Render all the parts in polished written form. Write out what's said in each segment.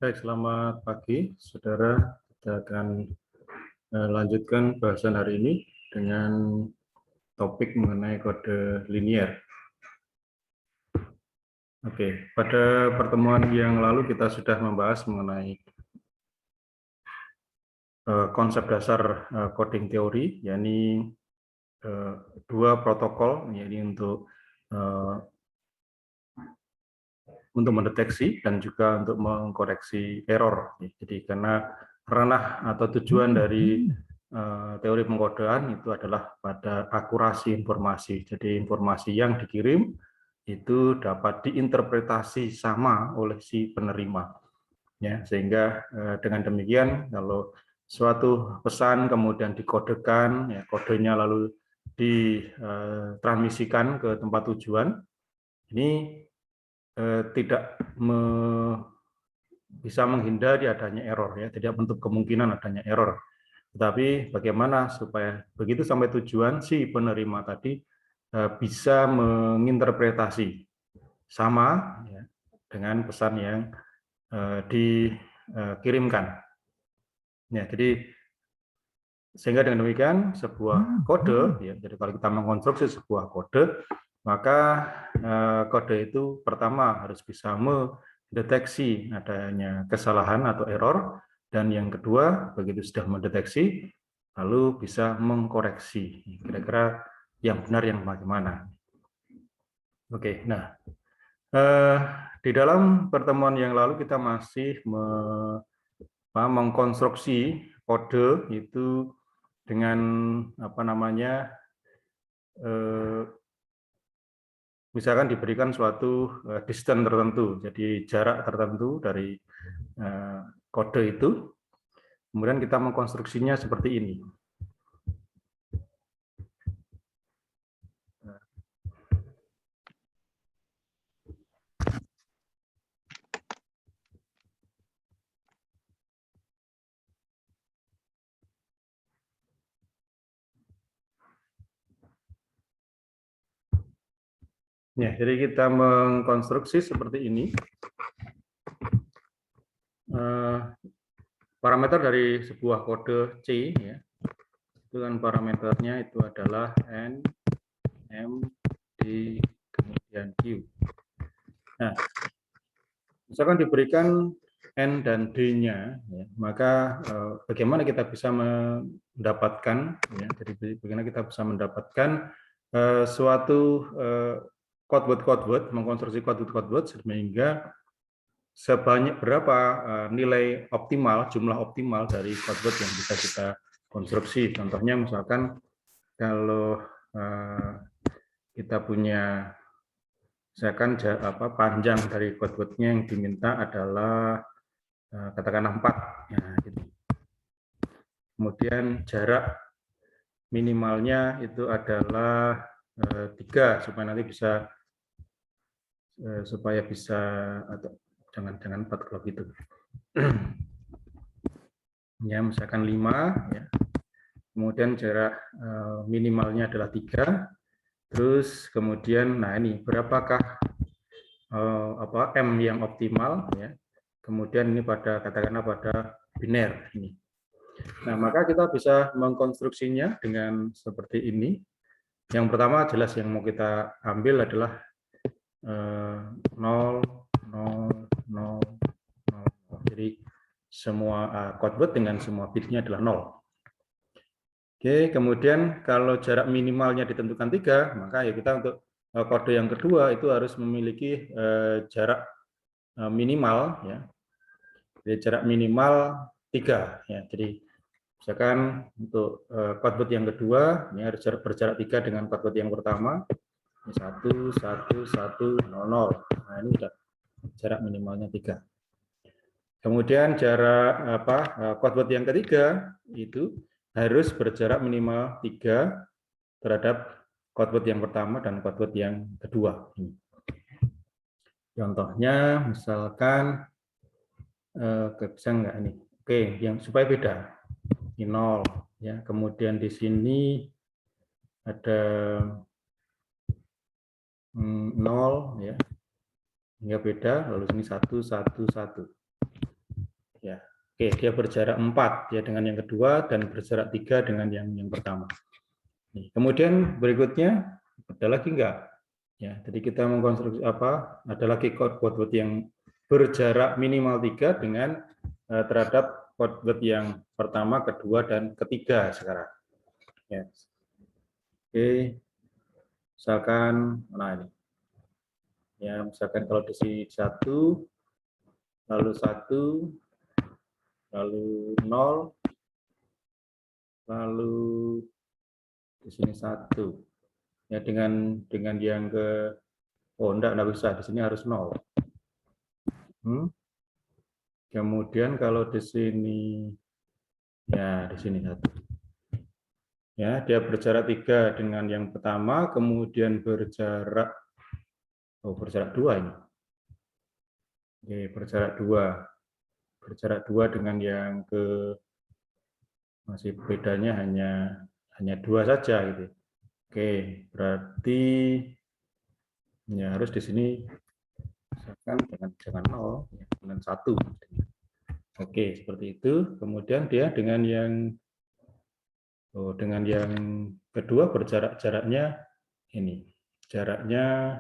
Baik, selamat pagi, saudara. Kita akan lanjutkan bahasan hari ini dengan topik mengenai kode linier. Oke, pada pertemuan yang lalu kita sudah membahas mengenai konsep dasar coding teori, yakni dua protokol, yakni untuk mendeteksi dan juga untuk mengkoreksi error. Jadi karena ranah atau tujuan dari teori pengkodean itu adalah pada akurasi informasi. Jadi informasi yang dikirim itu dapat diinterpretasi sama oleh si penerima. Ya, sehingga dengan demikian kalau suatu pesan kemudian dikodekan, ya, kodenya lalu ditransmisikan ke tempat tujuan, ini tidak bisa menghindari adanya error, ya, tidak menutup kemungkinan adanya error. Tetapi bagaimana supaya begitu sampai tujuan si penerima tadi bisa menginterpretasi sama, ya, dengan pesan yang dikirimkan. Ya, jadi sehingga dengan demikian sebuah kode, ya, jadi kalau kita mengkonstruksi sebuah kode, maka kode itu pertama harus bisa mendeteksi adanya kesalahan atau error, dan yang kedua begitu sudah mendeteksi lalu bisa mengkoreksi kira-kira yang benar yang bagaimana. Oke, nah di dalam pertemuan yang lalu kita masih mengkonstruksi kode itu dengan misalkan diberikan suatu distance tertentu, jadi jarak tertentu dari kode itu, kemudian kita mengkonstruksinya seperti ini. Ya, jadi kita mengkonstruksi seperti ini. Parameter dari sebuah kode C, ya, itu kan parameternya itu adalah N, M, D, kemudian Q. Nah, misalkan diberikan N dan D-nya, ya, maka bagaimana kita bisa mendapatkan, ya, jadi bagaimana kita bisa mendapatkan suatu code-word, mengkonstruksi code-word sehingga sebanyak berapa nilai optimal, jumlah optimal dari code-word yang bisa kita konstruksi. Contohnya misalkan kalau kita punya, misalkan panjang dari code-word-nya yang diminta adalah katakanlah 4. Nah, gitu. Kemudian jarak minimalnya itu adalah 3 supaya nanti bisa atau jangan 4 kalau gitu. Ya, misalkan 5, ya. Kemudian jarak minimalnya adalah 3. Terus kemudian, nah ini berapakah M yang optimal, ya. Kemudian ini katakanlah pada biner ini. Nah, maka kita bisa mengkonstruksinya dengan seperti ini. Yang pertama jelas yang mau kita ambil adalah 0, 0, 0, 0. Jadi semua codeword dengan semua bitnya adalah 0. Oke, kemudian kalau jarak minimalnya ditentukan 3, maka ya kita untuk kode yang kedua itu harus memiliki jarak minimal, ya. Jadi jarak minimal 3, ya. Jadi misalkan untuk codeword yang kedua ini harus berjarak 3 dengan codeword yang pertama. 1, 1, 1, 0, 0. Nah, ini sudah jarak minimalnya 3. Kemudian jarak codeword yang ketiga itu harus berjarak minimal 3 terhadap codeword yang pertama dan codeword yang kedua. Contohnya misalkan bisa nggak ini? Oke, yang supaya beda. Ini 0, ya. Kemudian di sini ada 0, ya. Hingga beda, lalu sini 1, 1, 1. ya. Oke, dia berjarak 4 ya dengan yang kedua dan berjarak 3 dengan yang pertama. Nih, kemudian berikutnya ada lagi enggak? Ya, jadi kita mengkonstruksi apa? Ada lagi quote yang berjarak minimal 3 dengan terhadap quote yang pertama, kedua dan ketiga sekarang. Ya. Oke. Misalkan mana ini? Ya, misalkan kalau di sini 1 lalu 1 lalu 0 lalu di sini 1 ya dengan yang ke enggak bisa, di sini harus 0. Kemudian kalau di sini ya di sini 1 ya, dia berjarak 3 dengan yang pertama, kemudian berjarak 2 ini. Oke, berjarak 2 dengan yang ke masih bedanya hanya 2 saja gitu. Oke, berarti ya harus di sini misalkan dengan 0 ya, dengan 1. Oke, seperti itu. Kemudian dia dengan yang kedua jaraknya ini. Jaraknya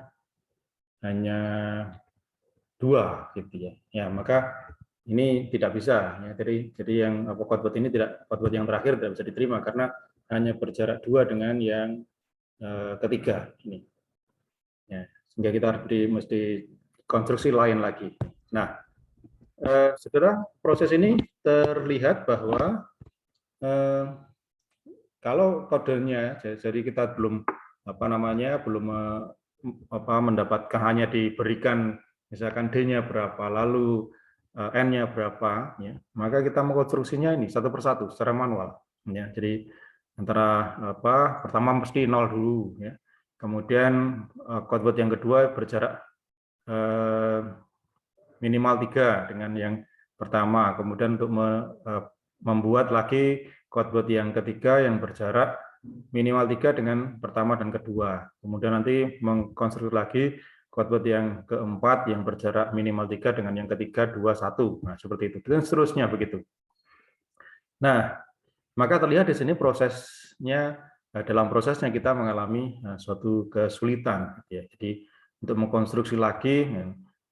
hanya 2 gitu ya. Ya, maka ini tidak bisa ya. Jadi yang quote ini quote yang terakhir tidak bisa diterima karena hanya berjarak 2 dengan yang ketiga ini. Ya, sehingga kita mesti konstruksi lain lagi. Nah, setelah proses ini terlihat bahwa kalau kodenya, jadi kita belum mendapatkan, hanya diberikan misalkan D-nya berapa, lalu N-nya berapa, ya, maka kita mengkonstruksinya ini satu persatu secara manual. Ya, jadi antara pertama mesti 0 dulu, ya. Kemudian quote yang kedua berjarak minimal 3 dengan yang pertama. Kemudian untuk membuat lagi quote yang ketiga yang berjarak minimal 3 dengan pertama dan kedua. Kemudian nanti mengkonstruksi lagi quote yang keempat yang berjarak minimal 3 dengan yang ketiga 2, 1. Nah, seperti itu. Dan seterusnya begitu. Nah, maka terlihat di sini prosesnya, dalam prosesnya kita mengalami suatu kesulitan. Ya. Jadi untuk mengkonstruksi lagi,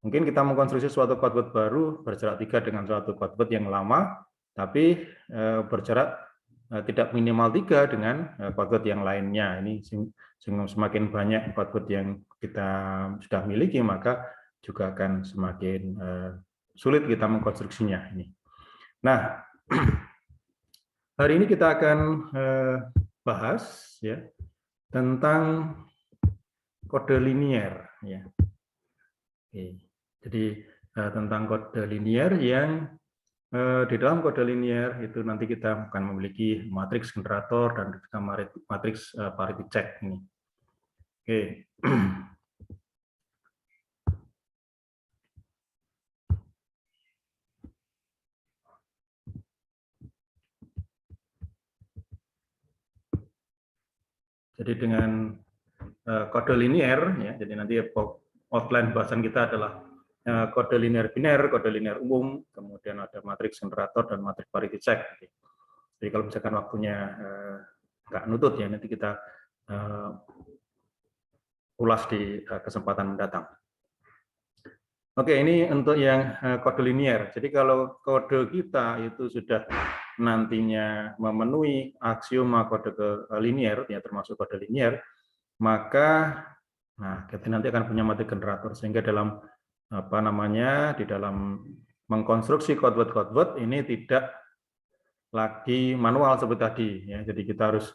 mungkin kita mengkonstruksi suatu quote baru berjarak 3 dengan suatu quote yang lama, tapi berjarak tidak minimal 3 dengan quote yang lainnya. Ini semakin banyak quote yang kita sudah miliki, maka juga akan semakin sulit kita mengkonstruksinya. Ini. Nah, hari ini kita akan bahas ya tentang kode linier ya. Oke. Jadi tentang kode linier yang di dalam kode linier itu nanti kita akan memiliki matriks generator dan juga matriks parity check ini. Oke. Jadi dengan kode linier ya, jadi nanti outline bahasan kita adalah kode linier biner, kode linier umum, kemudian ada matriks generator dan matriks parity check. Jadi kalau misalkan waktunya nggak nutut ya, nanti kita ulas di kesempatan mendatang. Oke, ini untuk yang kode linier. Jadi kalau kode kita itu sudah nantinya memenuhi aksioma kode linier, ya termasuk kode linier, maka kita nanti akan punya matriks generator, sehingga dalam di dalam mengkonstruksi quote ini tidak lagi manual seperti tadi ya. Jadi kita harus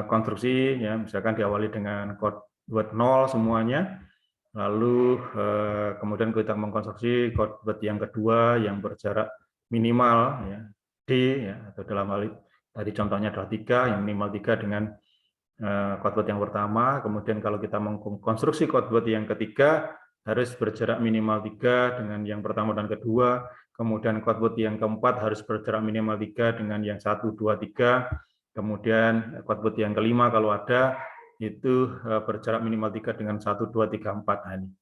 konstruksi ya, misalkan diawali dengan quote 0 semuanya, lalu kemudian kita mengkonstruksi quote yang kedua yang berjarak minimal ya, D ya, atau dalam hal tadi contohnya adalah 3, yang minimal 3 dengan quote yang pertama. Kemudian kalau kita mengkonstruksi quote yang ketiga harus berjarak minimal 3 dengan yang pertama dan kedua. Kemudian quote yang keempat harus berjarak minimal 3 dengan yang 1, 2, 3. Kemudian quote yang kelima kalau ada itu berjarak minimal 3 dengan 1, 2, 3, 4. Nah, ini.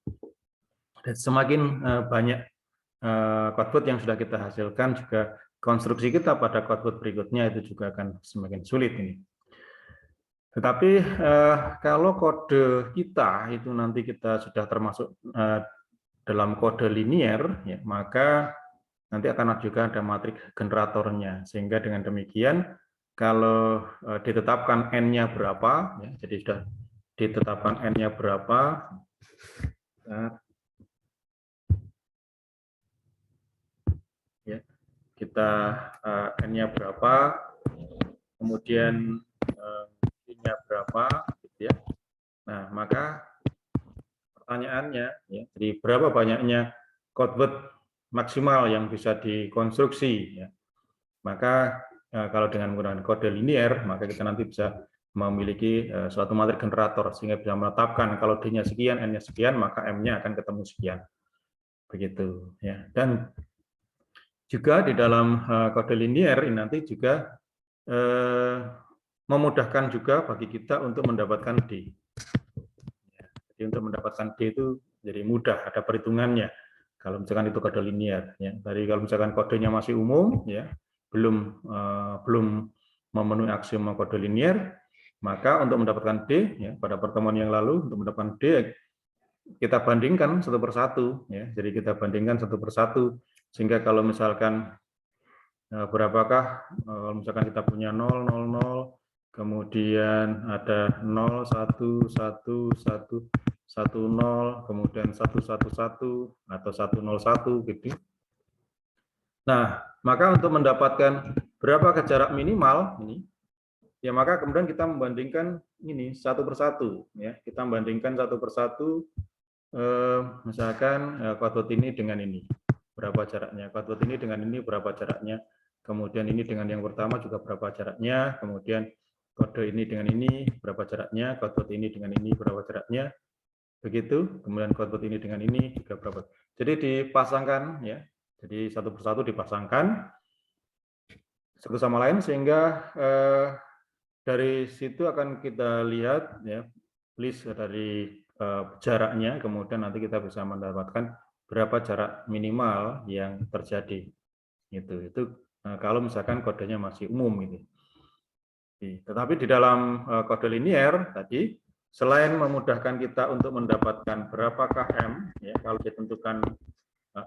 Dan semakin banyak codeword yang sudah kita hasilkan juga konstruksi kita pada codeword berikutnya itu juga akan semakin sulit ini. Tetapi kalau kode kita itu nanti kita sudah termasuk dalam kode linier, ya, maka nanti akan juga ada matriks generatornya. Sehingga dengan demikian, kalau ditetapkan N-nya berapa, ya, jadi sudah ditetapkan N-nya berapa, ya, kita N-nya berapa, kemudian I-nya berapa, gitu ya. Nah, maka pertanyaannya, ya, jadi berapa banyaknya codeword maksimal yang bisa dikonstruksi, ya. Maka kalau dengan menggunakan kode linier, maka kita nanti bisa memiliki suatu matriks generator sehingga bisa menetapkan kalau D-nya sekian, N-nya sekian, maka M-nya akan ketemu sekian. Begitu, ya. Dan juga di dalam kode linier ini nanti juga memudahkan juga bagi kita untuk mendapatkan D. Jadi untuk mendapatkan D itu jadi mudah, ada perhitungannya. Kalau misalkan itu kode linier, ya. Dari kalau misalkan kodenya masih umum, ya, belum memenuhi aksioma kode linier, maka untuk mendapatkan D, ya, pada pertemuan yang lalu untuk mendapatkan D kita bandingkan satu persatu, ya. Jadi kita bandingkan satu persatu sehingga kalau misalkan berapakah, kalau misalkan kita punya 0, 0, 0, kemudian ada 0, 1, 1, 1, 1, 0, kemudian 1, 1, 1, atau 1, 0, 1, gitu. Nah, maka untuk mendapatkan berapa jarak minimal, ini, ya maka kemudian kita membandingkan ini satu persatu. Ya. Kita membandingkan satu persatu, misalkan codeword ini dengan ini, berapa jaraknya, codeword ini dengan ini berapa jaraknya, kemudian ini dengan yang pertama juga berapa jaraknya, kemudian kode ini dengan ini berapa jaraknya, codeword ini dengan ini berapa jaraknya, begitu, kemudian codeword ini dengan ini juga berapa. Jadi dipasangkan, ya, jadi satu persatu dipasangkan satu sama lain sehingga dari situ akan kita lihat, ya, list dari jaraknya, kemudian nanti kita bisa mendapatkan berapa jarak minimal yang terjadi. Itu kalau misalkan kodenya masih umum gitu. Tetapi di dalam kode linier tadi, selain memudahkan kita untuk mendapatkan berapakah M, ya, kalau ditentukan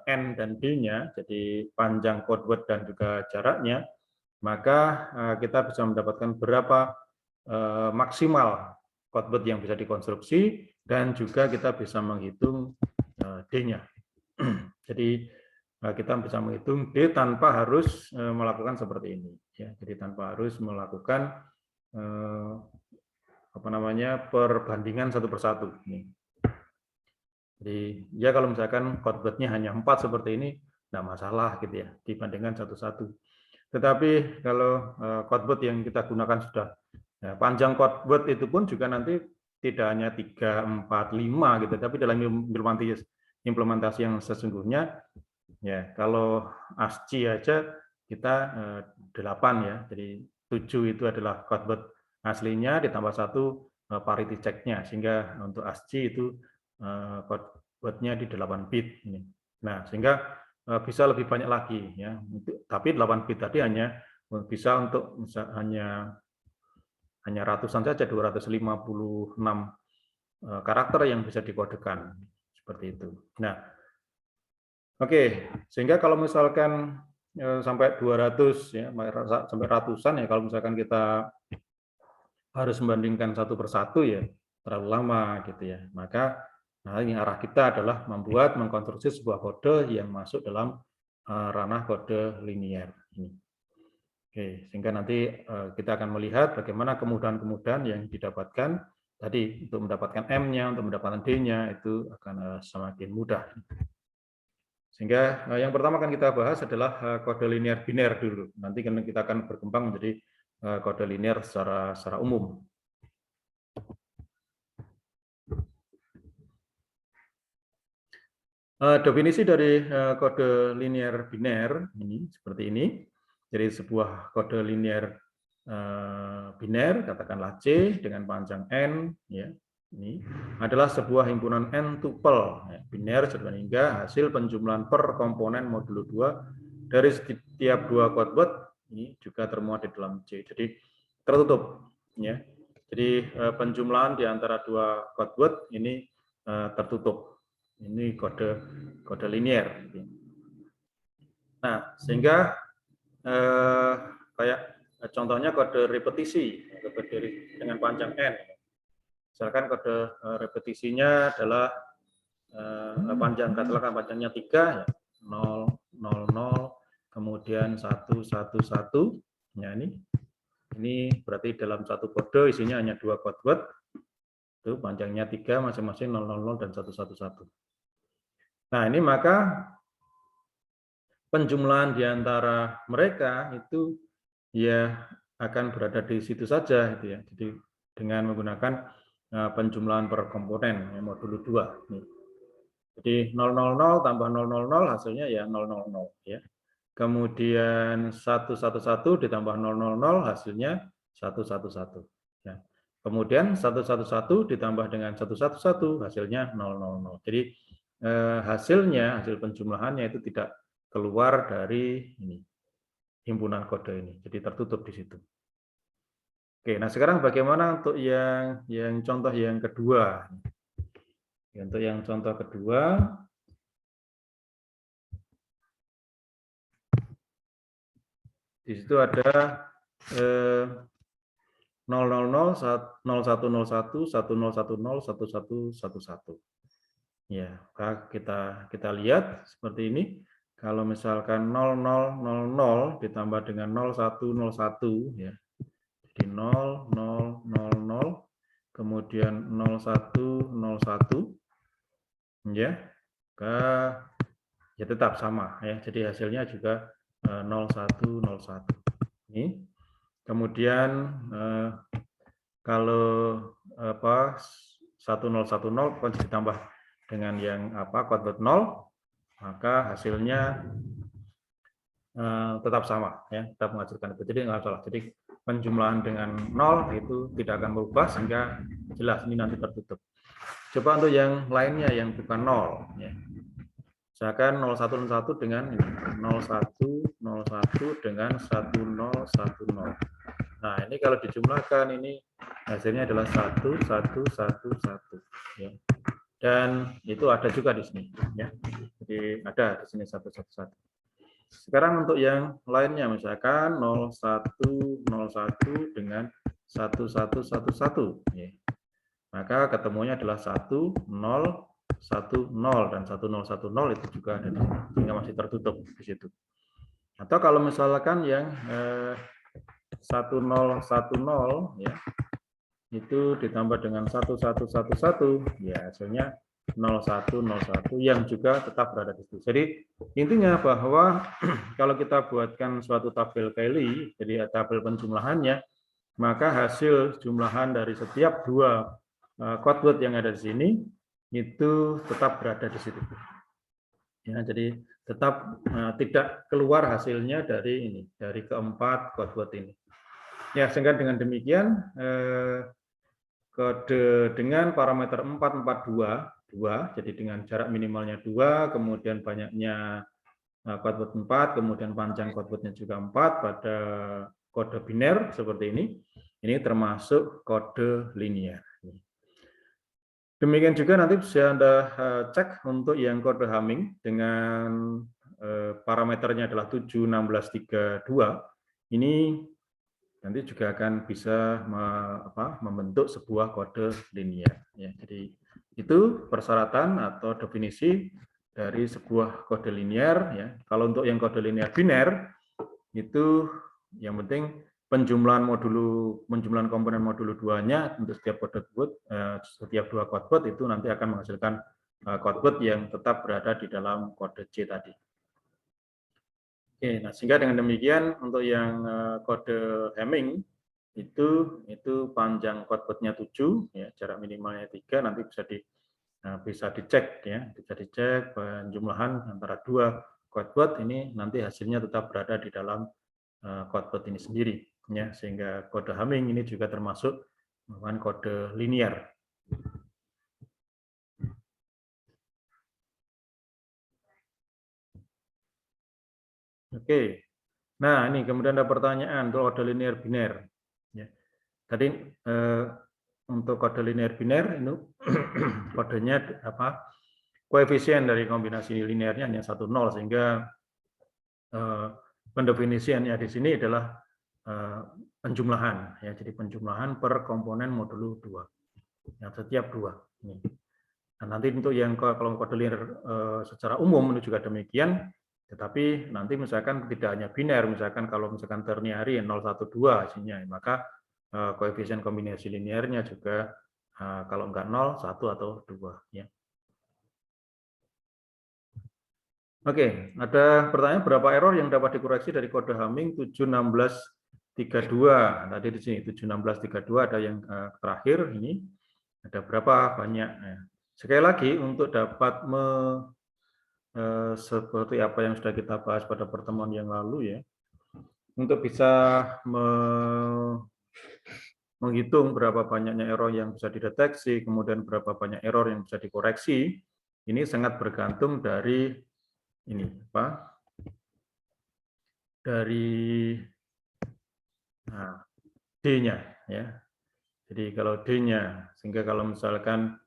N dan D-nya, jadi panjang codeword dan juga jaraknya, maka kita bisa mendapatkan berapa maksimal codeword yang bisa dikonstruksi, dan juga kita bisa menghitung D-nya. Jadi kita bisa menghitung D tanpa harus melakukan seperti ini. Ya, jadi tanpa harus melakukan perbandingan satu persatu. Jadi ya kalau misalkan codeword-nya hanya 4 seperti ini, tidak masalah gitu ya, dibandingkan satu-satu. Tetapi kalau codeword yang kita gunakan sudah ya, panjang codeword itu pun juga nanti tidak hanya 3, 4, 5 gitu, tapi dalam implementasi yang sesungguhnya ya kalau ASCII aja kita 8 ya. Jadi 7 itu adalah codeword aslinya ditambah 1 parity check-nya, sehingga untuk ASCII itu codeword-nya di 8 bit ini. Nah, sehingga bisa lebih banyak lagi ya. Tapi 8 bit tadi hanya bisa untuk hanya ratusan saja, 256 karakter yang bisa dikodekan seperti itu. Nah, oke, sehingga kalau misalkan sampai 200 ya, sampai ratusan ya, kalau misalkan kita harus membandingkan satu persatu ya terlalu lama gitu ya. Maka nah ini arah kita adalah mengkonstruksi sebuah kode yang masuk dalam ranah kode linier ini. Oke, sehingga nanti kita akan melihat bagaimana kemudahan-kemudahan yang didapatkan tadi untuk mendapatkan M-nya, untuk mendapatkan D-nya itu akan semakin mudah. Sehingga yang pertama akan kita bahas adalah kode linier biner dulu. Nanti kita akan berkembang menjadi kode linier secara umum. Definisi dari kode linier biner ini seperti ini. Jadi sebuah kode linier biner, katakanlah C dengan panjang N, ya, ini adalah sebuah himpunan n tuple biner hingga hasil penjumlahan per komponen modulo 2 dari setiap dua quad word ini juga termuat di dalam C. Jadi tertutup ya. Jadi penjumlahan di antara dua quad word ini tertutup. Ini kode linier. Nah, sehingga kayak contohnya kode repetisi dengan panjang n. Misalkan kode repetisinya adalah katakan panjangnya 3 ya, 0 0 0 kemudian 1 1 1. Ya, ini berarti dalam satu kode isinya hanya 2 quad word. Itu panjangnya 3 masing-masing 0 0 0 dan 1 1 1. Nah, ini maka penjumlahan di antara mereka itu ya akan berada di situ saja gitu ya. Jadi dengan menggunakan penjumlahan per komponen ya, modulo 2 nih. Jadi 000 tambah 000 hasilnya ya 000 ya. Kemudian 111 ditambah 000 hasilnya 111 ya. Kemudian 111 ditambah dengan 111 hasilnya 000. Jadi hasil penjumlahannya itu tidak keluar dari ini himpunan kode ini. Jadi tertutup di situ. Oke, nah sekarang bagaimana untuk yang contoh yang kedua? Untuk yang contoh kedua, di situ ada 000, 0101, 1010, 1111. Ya, kita lihat seperti ini. Kalau misalkan 0000 ditambah dengan 0101 ya. Jadi 0000 kemudian 0101 ya. Ya tetap sama ya. Jadi hasilnya juga 0101. Ini. Kemudian kalau 1010 ditambah dengan yang quad word 0, maka hasilnya tetap sama ya, tetap menghasilkan itu. Jadi nggak salah. Jadi penjumlahan dengan 0 itu tidak akan berubah sehingga jelas ini nanti tertutup. Coba untuk yang lainnya yang bukan 0 ya. Misalkan 0101 dengan 0101 dengan 1010. Nah, ini kalau dijumlahkan ini hasilnya adalah 1111 ya. Dan itu ada juga di sini ya. Jadi ada di sini 111. Sekarang untuk yang lainnya misalkan 0101 dengan 1111 ya. Maka ketemunya adalah 1010 dan 1010 itu juga ada di sini, sehingga masih tertutup di situ. Atau kalau misalkan yang 1010 ya, itu ditambah dengan 1111 ya hasilnya 0101 yang juga tetap berada di situ. Jadi intinya bahwa kalau kita buatkan suatu tabel Cayley, jadi tabel penjumlahannya, maka hasil jumlahan dari setiap dua quad word yang ada di sini itu tetap berada di situ. Ya, jadi tetap tidak keluar hasilnya dari ini, dari keempat quad word ini. Ya, sehingga dengan demikian kode dengan parameter 442, jadi dengan jarak minimalnya 2, kemudian banyaknya quad word 4, kemudian panjang quad wordnya juga 4 pada kode biner seperti ini termasuk kode linear. Demikian juga nanti bisa Anda cek untuk yang kode Hamming dengan parameternya adalah 71632. Ini nanti juga akan bisa membentuk sebuah kode linear. Ya, jadi itu persyaratan atau definisi dari sebuah kode linear. Ya. Kalau untuk yang kode linear biner itu yang penting penjumlahan komponen modulo 2-nya untuk setiap kode word, setiap dua quad word itu nanti akan menghasilkan quad word yang tetap berada di dalam kode C tadi. Oke, nah sehingga dengan demikian untuk yang kode Hamming itu panjang quad word-nya 7 ya, jarak minimalnya 3, nanti bisa dicek ya, bisa dicek penjumlahan antara dua quad word ini nanti hasilnya tetap berada di dalam quad word ini sendiri ya, sehingga kode Hamming ini juga termasuk kode linear. Oke. Nah, ini kemudian ada pertanyaan untuk kode linear biner. Ya. Tadi untuk kode linear biner ini kodenya apa? Koefisien dari kombinasi linearnya hanya 1, 0, sehingga pendefinisiannya di sini adalah penjumlahan, ya. Jadi penjumlahan per komponen modulo 2, yang setiap 2. Ini. Nah, nanti untuk yang kalau kode linear secara umum ini juga demikian, tetapi nanti misalkan tidak hanya biner, misalkan kalau misalkan ternary 0, 1, 2 isinya, maka koefisien kombinasi linearnya juga kalau enggak 0, 1 atau 2, ya. Oke, ada pertanyaan berapa error yang dapat dikoreksi dari kode Hamming 71632. Tadi di sini 71632 ada yang terakhir ini. Ada berapa banyak? Nah, sekali lagi untuk dapat seperti apa yang sudah kita bahas pada pertemuan yang lalu, ya. Untuk bisa menghitung berapa banyaknya error yang bisa dideteksi, kemudian berapa banyak error yang bisa dikoreksi, ini sangat bergantung dari ini apa? Dari D-nya, ya. Jadi kalau D-nya, sehingga kalau misalkan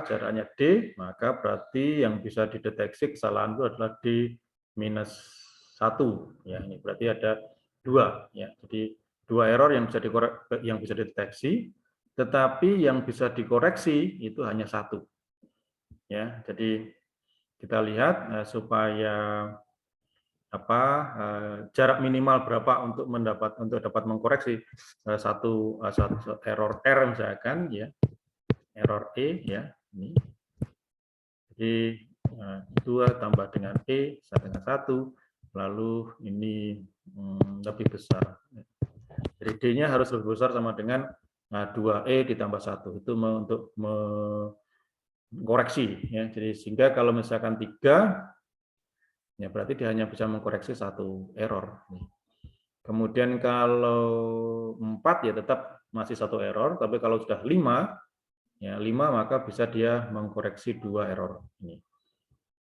jaraknya D, maka berarti yang bisa dideteksi kesalahan itu adalah D-1, ya. Ini berarti ada 2, ya. Jadi 2 error yang bisa dideteksi, tetapi yang bisa dikoreksi itu hanya 1, ya. Jadi kita lihat supaya jarak minimal berapa untuk dapat mengkoreksi satu error R misalkan, ya, error E, ya, ini. Jadi 2 tambah dengan E sama dengan 1, lalu ini lebih besar. Jadi D-nya harus lebih besar sama dengan 2E ditambah 1, itu untuk mengkoreksi, ya. Jadi sehingga kalau misalkan 3, ya berarti dia hanya bisa mengkoreksi 1 error. Kemudian kalau 4 ya tetap masih 1 error, tapi kalau sudah 5, ya 5 maka bisa dia mengkoreksi 2 error ini.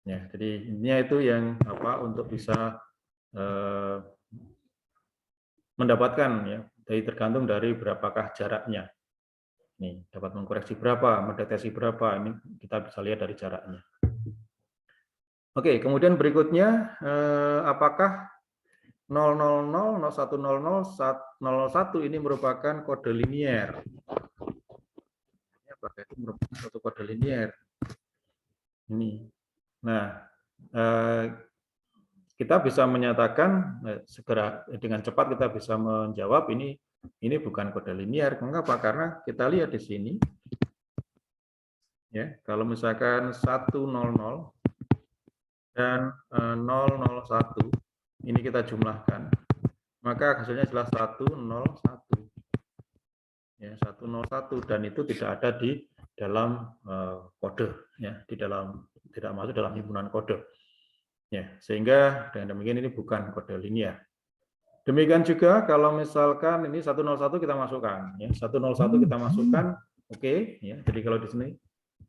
Ya, jadi intinya itu yang untuk bisa mendapatkan, ya, tergantung dari berapakah jaraknya. Nih, dapat mengkoreksi berapa, mendeteksi berapa, ini kita bisa lihat dari jaraknya. Oke, kemudian berikutnya apakah 000, 0100, 01 ini merupakan kode linear? Apakah itu merupakan suatu kode linear? Ini. Nah, kita bisa menyatakan segera dengan cepat kita bisa menjawab ini bukan kode linear. Mengapa? Karena kita lihat di sini, ya, kalau misalkan 100 dan 001 ini kita jumlahkan, maka hasilnya adalah 101. Ya, 101, dan itu tidak ada di dalam kode, ya, tidak masuk dalam himpunan kode. Ya, sehingga dengan demikian ini bukan kode linear. Demikian juga kalau misalkan ini 101 kita masukkan, ya, 101 kita masukkan, oke, ya. Jadi kalau di sini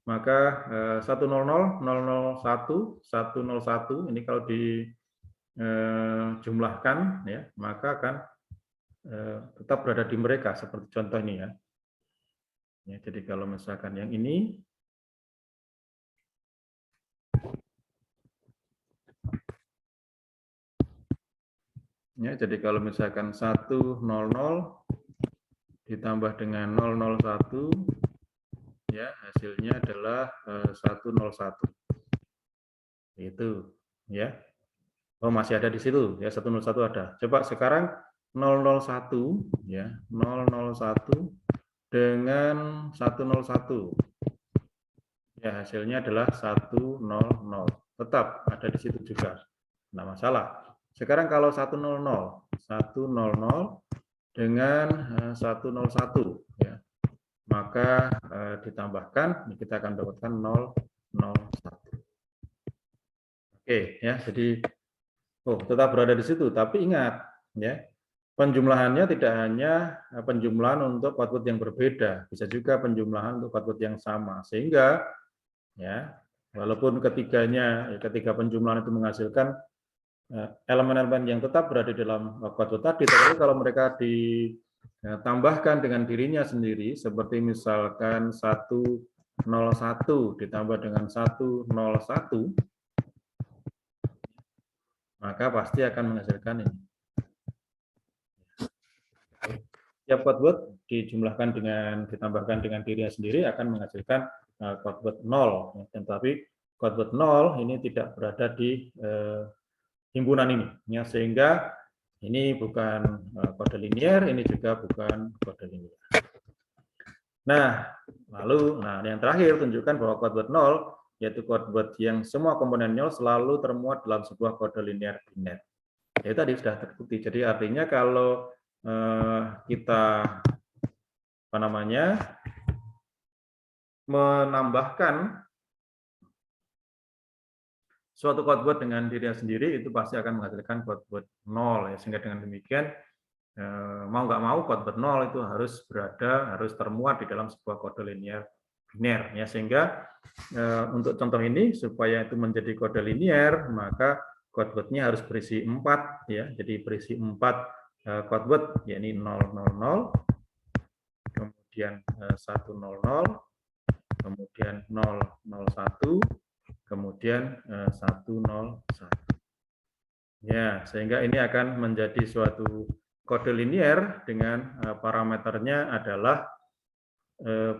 maka 100, 001, 101 ini kalau dijumlahkan, ya, maka akan tetap berada di mereka seperti contoh ini, ya. Ya, jadi kalau misalkan yang ini ya, jadi kalau misalkan 100 ditambah dengan 001, ya, hasilnya adalah 101. Itu, ya. Oh, masih ada di situ, ya, 101 ada. Coba sekarang 001, ya, 001 dengan 101. Ya, hasilnya adalah 100. Tetap ada di situ juga. Tidak masalah. Sekarang kalau 100 dengan 101, ya, maka ditambahkan kita akan dapatkan 001. Oke, ya, jadi tetap berada di situ, tapi ingat, ya, penjumlahannya tidak hanya penjumlahan untuk output yang berbeda, bisa juga penjumlahan untuk output yang sama, sehingga, ya, Walaupun ketiga penjumlahan itu menghasilkan elemen-elemen yang tetap berada dalam quote word tadi, tetapi kalau mereka ditambahkan dengan dirinya sendiri, seperti misalkan 101 ditambah dengan 101, maka pasti akan menghasilkan ini. Setiap quote word ditambahkan dengan dirinya sendiri akan menghasilkan quote word 0. Tetapi quote word 0 ini tidak berada di himpunan ini, ya, sehingga ini bukan kode linier, ini juga bukan kode linier. Nah, yang terakhir tunjukkan bahwa quote word 0 yaitu quote word yang semua komponen 0 selalu termuat dalam sebuah kode linier biner. Ya, tadi sudah terbukti. Jadi artinya kalau kita menambahkan suatu quote word dengan dirinya sendiri, itu pasti akan menghasilkan quote word 0, ya. Sehingga dengan demikian mau nggak mau quote word 0 itu harus termuat di dalam sebuah kode linier biner, ya. Sehingga untuk contoh ini supaya itu menjadi kode linier, maka quote word-nya harus berisi 4, ya. Jadi berisi 4 quote word, yakni 000, kemudian 100, kemudian 001, kemudian 101. Ya, sehingga ini akan menjadi suatu kode linier dengan parameternya adalah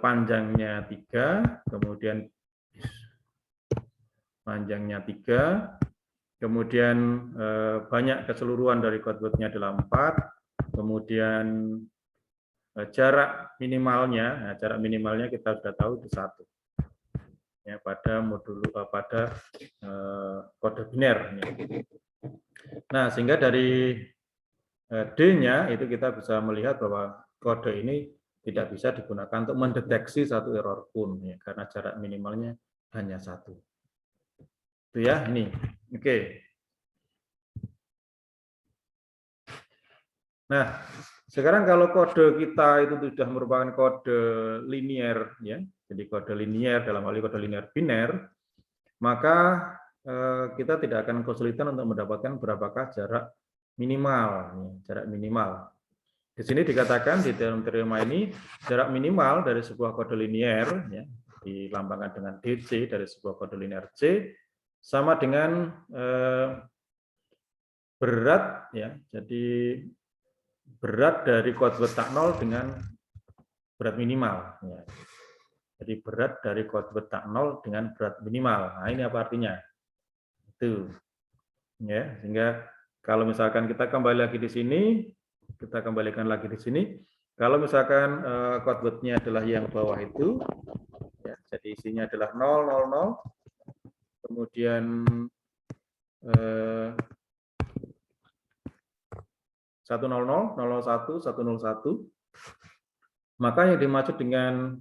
panjangnya 3, kemudian panjangnya 3, kemudian banyak keseluruhan dari quote word-nya adalah 4, kemudian jarak minimalnya kita sudah tahu itu 1. Ya, pada kode biner. Nah, sehingga dari D-nya itu kita bisa melihat bahwa kode ini tidak bisa digunakan untuk mendeteksi satu error pun, ya, karena jarak minimalnya hanya 1. Itu ya, ini. Oke. Nah, sekarang kalau kode kita itu sudah merupakan kode linier, ya, jadi kode linier dalam hal ini kode linier biner, maka kita tidak akan kesulitan untuk mendapatkan berapakah jarak minimal, ya, jarak minimal. Di sini dikatakan di dalam teorema ini jarak minimal dari sebuah kode linier, ya, dilambangkan dengan DC dari sebuah kode linier C sama dengan berat, ya, jadi berat dari quote word tak 0 dengan berat minimal. Ya. Jadi berat dari quote word tak 0 dengan berat minimal. Nah, ini apa artinya? Itu. Ya, sehingga kalau misalkan kita kembali lagi di sini, kita kembalikan lagi di sini. Kalau misalkan quote word-nya adalah yang bawah itu, ya, jadi isinya adalah 000, kemudian 100, 001, 101, maka yang dimaksud dengan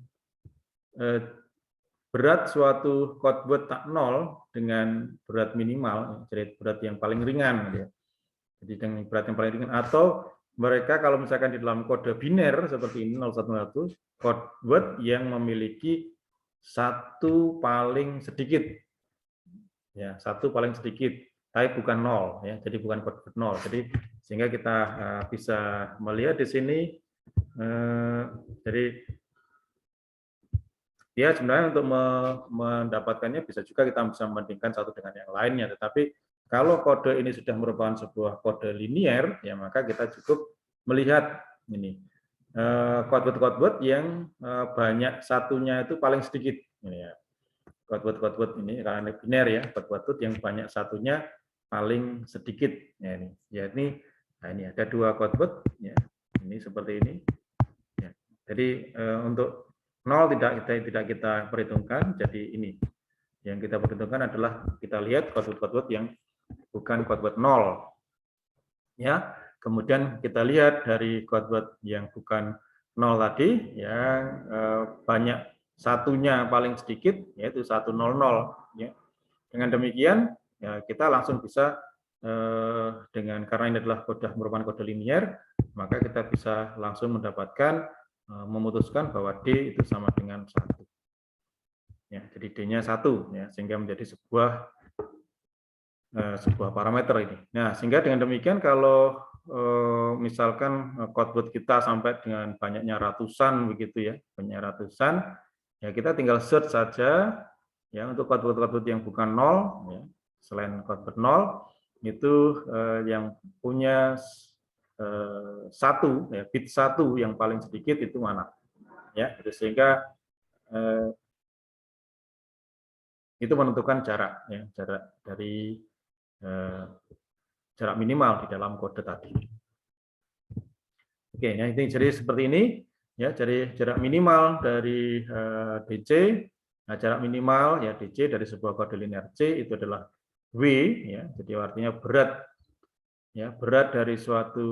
berat suatu quote word tak 0 dengan berat minimal, jadi berat yang paling ringan, ya. Jadi dengan berat yang paling ringan, atau mereka kalau misalkan di dalam kode biner seperti ini 011, quote word yang memiliki satu paling sedikit, ya, satu paling sedikit, tapi bukan 0, ya, jadi bukan quote word 0. Jadi sehingga kita bisa melihat di sini, jadi ya sebenarnya untuk mendapatkannya bisa juga kita bisa membandingkan satu dengan yang lainnya, tetapi kalau kode ini sudah merupakan sebuah kode linier, ya maka kita cukup melihat ini quote word yang banyak satunya itu paling sedikit, ya. Quote word ini karena biner, ya, quote word yang banyak satunya paling sedikit, ya, ini. Ya, ini ada 2 quote word, ya. Ini seperti ini. Ya. Jadi untuk 0 tidak kita perhitungkan, jadi ini yang kita perhitungkan adalah kita lihat quote word yang bukan quote word 0, ya. Kemudian kita lihat dari quote word yang bukan 0 tadi, yang banyak satunya paling sedikit, yaitu 100, ya. Dengan demikian, ya, kita langsung bisa karena ini adalah merupakan kode linier, maka kita bisa langsung mendapatkan memutuskan bahwa D itu sama dengan 1. ya, jadi D-nya 1 ya, sehingga menjadi sebuah parameter ini. Nah, sehingga dengan demikian kalau misalkan quote kita sampai dengan banyaknya ratusan begitu ya, banyak ratusan, ya kita tinggal search saja ya untuk quote yang bukan 0 ya, selain quote 0 itu yang punya satu ya, bit 1 yang paling sedikit itu mana ya, sehingga itu menentukan jarak ya, jarak dari jarak minimal di dalam kode tadi. Oke, ya, ini jadi seperti ini ya, jadi jarak minimal dari DC. Nah, jarak minimal ya DC dari sebuah kode linear C itu adalah W ya, jadi artinya berat ya, berat dari suatu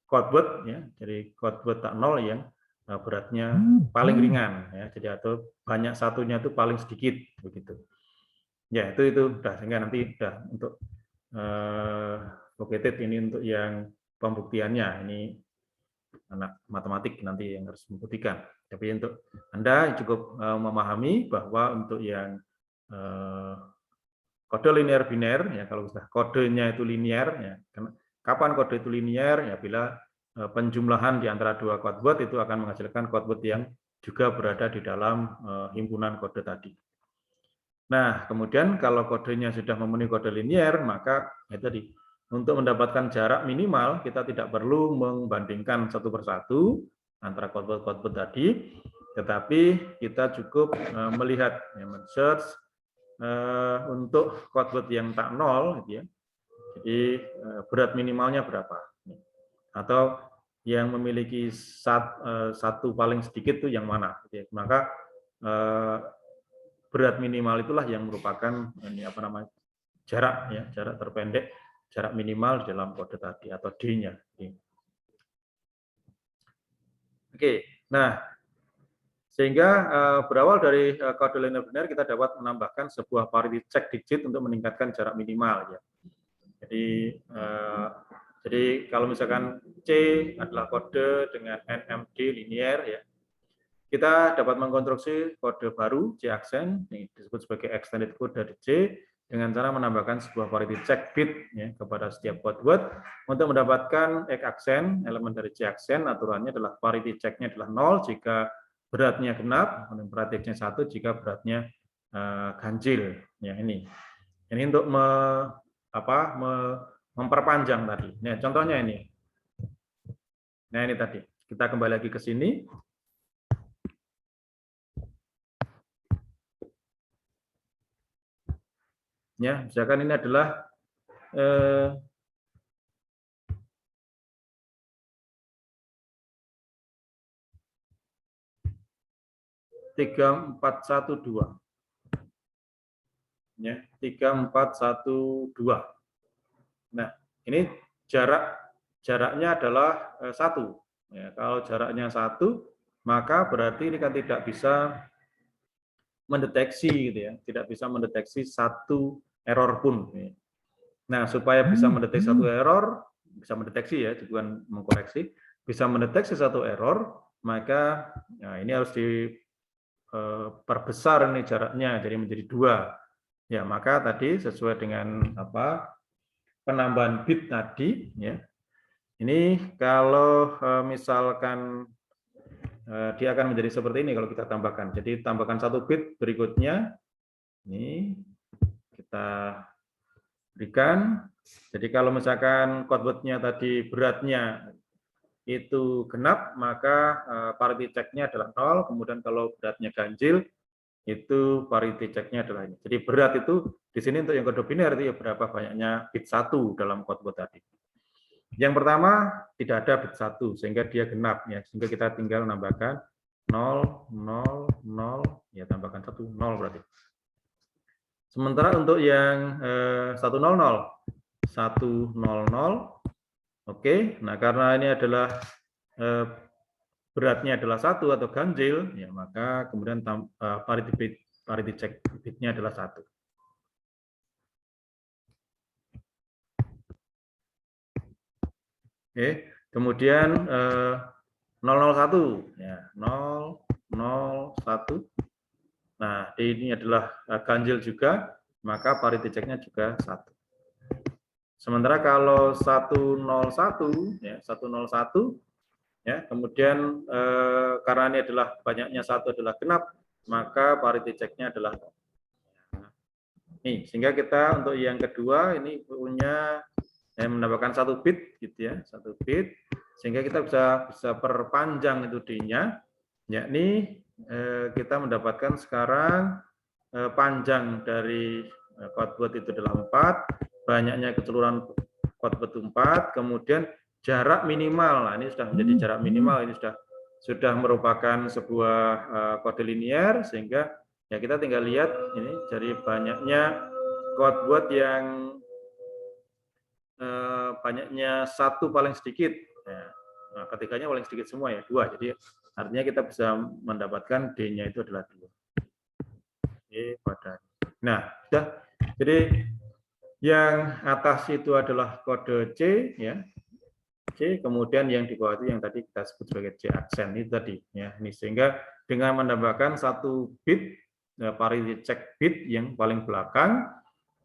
code word ya, jadi code word tak 0 yang beratnya paling ringan ya, jadi atau banyak satunya itu paling sedikit begitu. Ya, itu udah, sehingga nanti udah untuk located ini untuk yang pembuktiannya, ini anak matematik nanti yang harus membuktikan. Tapi untuk Anda cukup memahami bahwa untuk yang kode linear biner ya, kalau sudah kodenya itu linear ya, kapan kode itu linear ya, bila penjumlahan di antara dua code word itu akan menghasilkan code word yang juga berada di dalam himpunan kode tadi. Nah, kemudian kalau kodenya sudah memenuhi kode linear, maka ya tadi untuk mendapatkan jarak minimal kita tidak perlu membandingkan satu persatu antara code word tadi, tetapi kita cukup melihat ya, men-search untuk code word yang tak 0 gitu ya. Jadi berat minimalnya berapa? Atau yang memiliki satu paling sedikit itu yang mana? Gitu ya. Maka berat minimal itulah yang merupakan ini apa namanya, jarak ya, jarak terpendek, jarak minimal di dalam kode tadi atau D-nya. Oke, nah sehingga berawal dari kode linear biner kita dapat menambahkan sebuah parity check digit untuk meningkatkan jarak minimal ya. Jadi kalau misalkan C adalah kode dengan NMD linear ya, kita dapat mengkonstruksi kode baru C aksen, ini disebut sebagai extended code dari C, dengan cara menambahkan sebuah parity check bit ya, kepada setiap code word. Untuk mendapatkan X aksen, elemen dari C aksen, aturannya adalah parity check-nya adalah 0 jika beratnya genap, parity check-nya 1 jika beratnya ganjil. Ya, ini untuk memperpanjang tadi. Nah, contohnya ini. Nah, ini tadi. Kita kembali lagi ke sini. Ya, misalkan ini adalah 3412. Ya, 3412. Nah, ini jaraknya adalah 1. Ya, kalau jaraknya 1, maka berarti ini kan tidak bisa mendeteksi gitu ya, tidak bisa mendeteksi satu error pun. Nah, supaya bisa mendeteksi satu error, bisa mendeteksi ya, bukan mengkoreksi, bisa mendeteksi satu error, maka nah, ini harus diperbesar ini jaraknya, jadi menjadi 2. Ya, maka tadi sesuai dengan penambahan bit tadi, ya. Ini kalau misalkan dia akan menjadi seperti ini kalau kita tambahkan. Jadi tambahkan 1 bit berikutnya. Ini kita berikan. Jadi kalau misalkan code word-nya tadi beratnya itu genap, maka parity check-nya adalah 0. Kemudian kalau beratnya ganjil, itu parity check-nya adalah ini. Jadi berat itu di sini untuk yang kode biner itu ya berapa banyaknya bit 1 dalam code word tadi. Yang pertama tidak ada bit 1 sehingga dia genap ya, sehingga kita tinggal nambahkan 0 0 0 ya, tambahkan 1 0 berarti. Sementara untuk yang 100 100 oke. Nah, karena ini adalah beratnya adalah 1 atau ganjil ya, maka kemudian parity check bitnya adalah 1. Oke, kemudian 001 ya, 001 Nah, D ini adalah ganjil juga, maka parity check-nya juga 1. Sementara kalau 101 ya, 101 ya, kemudian karena ini adalah banyaknya 1 adalah genap, maka parity check-nya adalah nih, sehingga kita untuk yang kedua ini punya menambahkan 1 bit gitu ya, 1 bit, sehingga kita bisa perpanjang itu D-nya, yakni kita mendapatkan sekarang panjang dari quad word itu adalah 4, banyaknya keseluruhan quad word 4, kemudian jarak minimal. Nah, ini sudah menjadi jarak minimal, ini sudah merupakan sebuah kode linier, sehingga ya kita tinggal lihat ini dari banyaknya quad word yang banyaknya 1 paling sedikit. Nah, ketiganya paling sedikit semua ya, 2. Jadi artinya kita bisa mendapatkan D-nya itu adalah 2. Nah, sudah. Jadi yang atas itu adalah kode C ya. C, kemudian yang di bawah itu yang tadi kita sebut sebagai C aksen itu tadi ya. Ini sehingga dengan menambahkan 1 bit parity check bit yang paling belakang,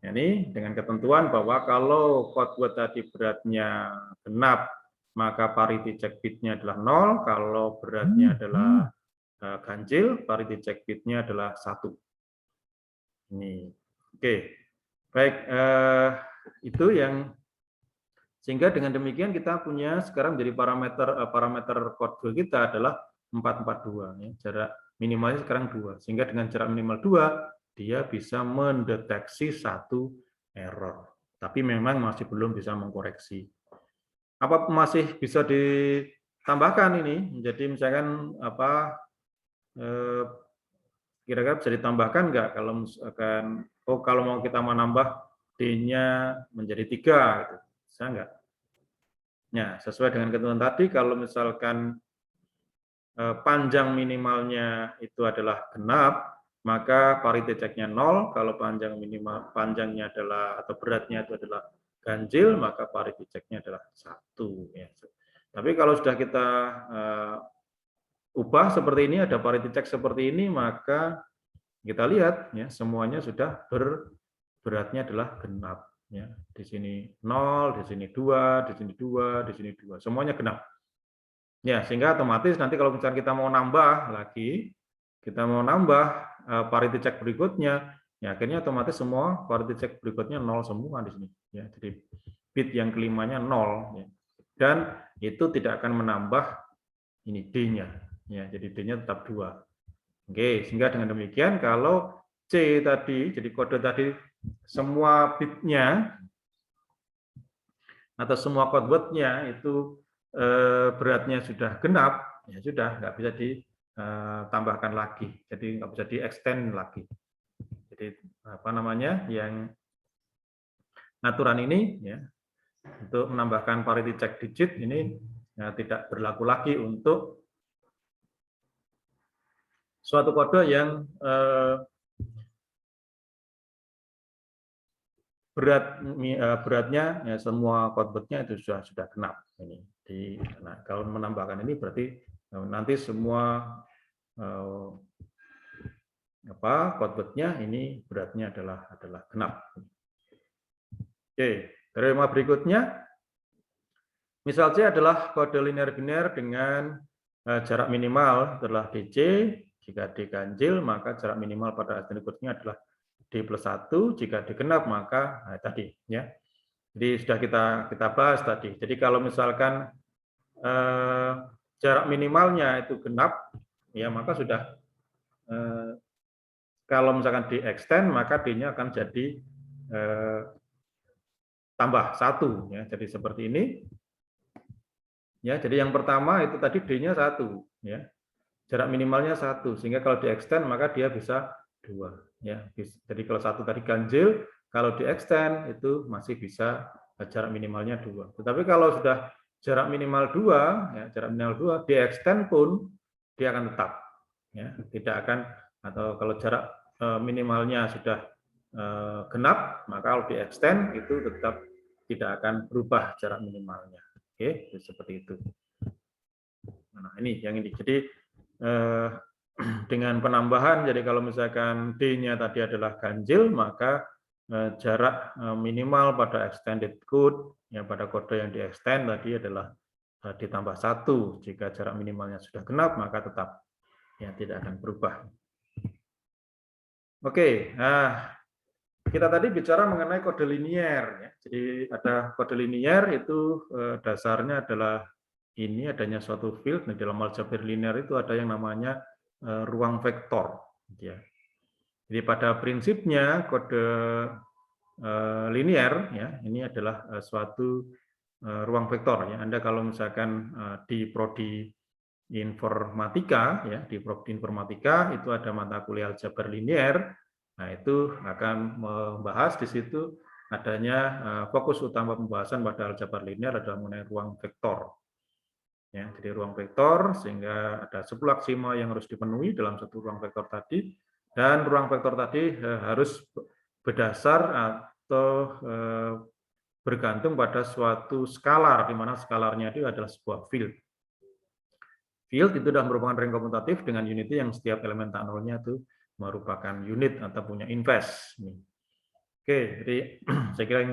ya, ini dengan ketentuan bahwa kalau quad word tadi beratnya genap, maka parity check bitnya adalah 0, kalau beratnya adalah ganjil, parity check bitnya adalah 1. Ini, oke, baik, itu yang sehingga dengan demikian kita punya sekarang menjadi parameter kode kita adalah 442, ya, jarak minimalnya sekarang 2, sehingga dengan jarak minimal 2 dia bisa mendeteksi 1 error, tapi memang masih belum bisa mengkoreksi. Apa masih bisa ditambahkan ini? Jadi misalkan apa? Kira-kira bisa ditambahkan nggak kalau misalkan kalau mau kita menambah D-nya menjadi 3 gitu. Bisa nggak? Ya, sesuai dengan ketentuan tadi kalau misalkan panjang minimalnya itu adalah genap, maka parity check-nya 0, kalau panjangnya adalah atau beratnya itu adalah ganjil, maka parity check-nya adalah 1 ya. Tapi kalau sudah kita ubah seperti ini, ada parity check seperti ini, maka kita lihat ya semuanya sudah beratnya adalah genap ya. Di sini 0, di sini 2, di sini 2, di sini 2, semuanya genap. Ya, sehingga otomatis nanti kalau misalnya kita mau nambah lagi, kita mau nambah parity check berikutnya, ya akhirnya otomatis semua parity check berikutnya 0 semua di sini ya. Jadi bit yang kelimanya 0 ya. Dan itu tidak akan menambah ini D-nya ya. Jadi D-nya tetap 2. Oke, sehingga dengan demikian kalau C tadi, jadi kode tadi semua bitnya atau semua code word-nya itu beratnya sudah genap, ya sudah nggak bisa ditambahkan lagi, jadi nggak bisa di-extend lagi. Jadi apa namanya yang aturan ini ya untuk menambahkan parity check digit ini ya, tidak berlaku lagi untuk suatu kode yang beratnya ya, semua code word-nya itu sudah genap ini. Nah, kalau menambahkan ini berarti nanti semua code word-nya ini beratnya adalah genap. Oke, teorema berikutnya misal C adalah kode linear biner dengan jarak minimal adalah DC. Jika D ganjil, maka jarak minimal pada agen berikutnya adalah D+1, jika D genap maka tadi ya. Jadi sudah kita bahas tadi. Jadi kalau misalkan jarak minimalnya itu genap, ya maka sudah kalau misalkan di extend maka D-nya akan jadi tambah 1 ya. Jadi seperti ini. Ya, jadi yang pertama itu tadi D-nya 1 ya. Jarak minimalnya 1 sehingga kalau di extend maka dia bisa 2 ya. Jadi kalau 1 tadi ganjil, kalau di extend itu masih bisa jarak minimalnya 2. Tetapi kalau sudah jarak minimal 2 ya, jarak minimal 2 di extend pun dia akan tetap ya, tidak akan atau kalau jarak minimalnya sudah genap, maka kalau di extend itu tetap tidak akan berubah jarak minimalnya. Oke, seperti itu. Nah, ini yang ini. Jadi dengan penambahan, jadi kalau misalkan D-nya tadi adalah ganjil, maka jarak minimal pada extended code, ya pada kode yang di-extend tadi adalah ditambah 1. Jika jarak minimalnya sudah genap, maka tetap ya tidak akan berubah. Oke, nah kita tadi bicara mengenai kode linier. Ya. Jadi ada kode linier itu dasarnya adalah ini adanya suatu field. Di dalam aljabar linier itu ada yang namanya ruang vektor. Ya. Jadi pada prinsipnya kode linier ya ini adalah suatu ruang vektor. Ya. Anda kalau misalkan di prodi informatika ya di prodi informatika itu ada mata kuliah aljabar linier. Nah, itu akan membahas di situ adanya fokus utama pembahasan pada aljabar linier adalah mengenai ruang vektor. Ya, jadi ruang vektor sehingga ada 10 aksioma yang harus dipenuhi dalam satu ruang vektor tadi, dan ruang vektor tadi harus berdasar atau bergantung pada suatu skalar, di mana skalarnya itu adalah sebuah field. Field itu sudah merupakan ring komutatif dengan unity yang setiap elemen tak nolnya itu merupakan unit atau punya inverse. Oke, jadi saya kira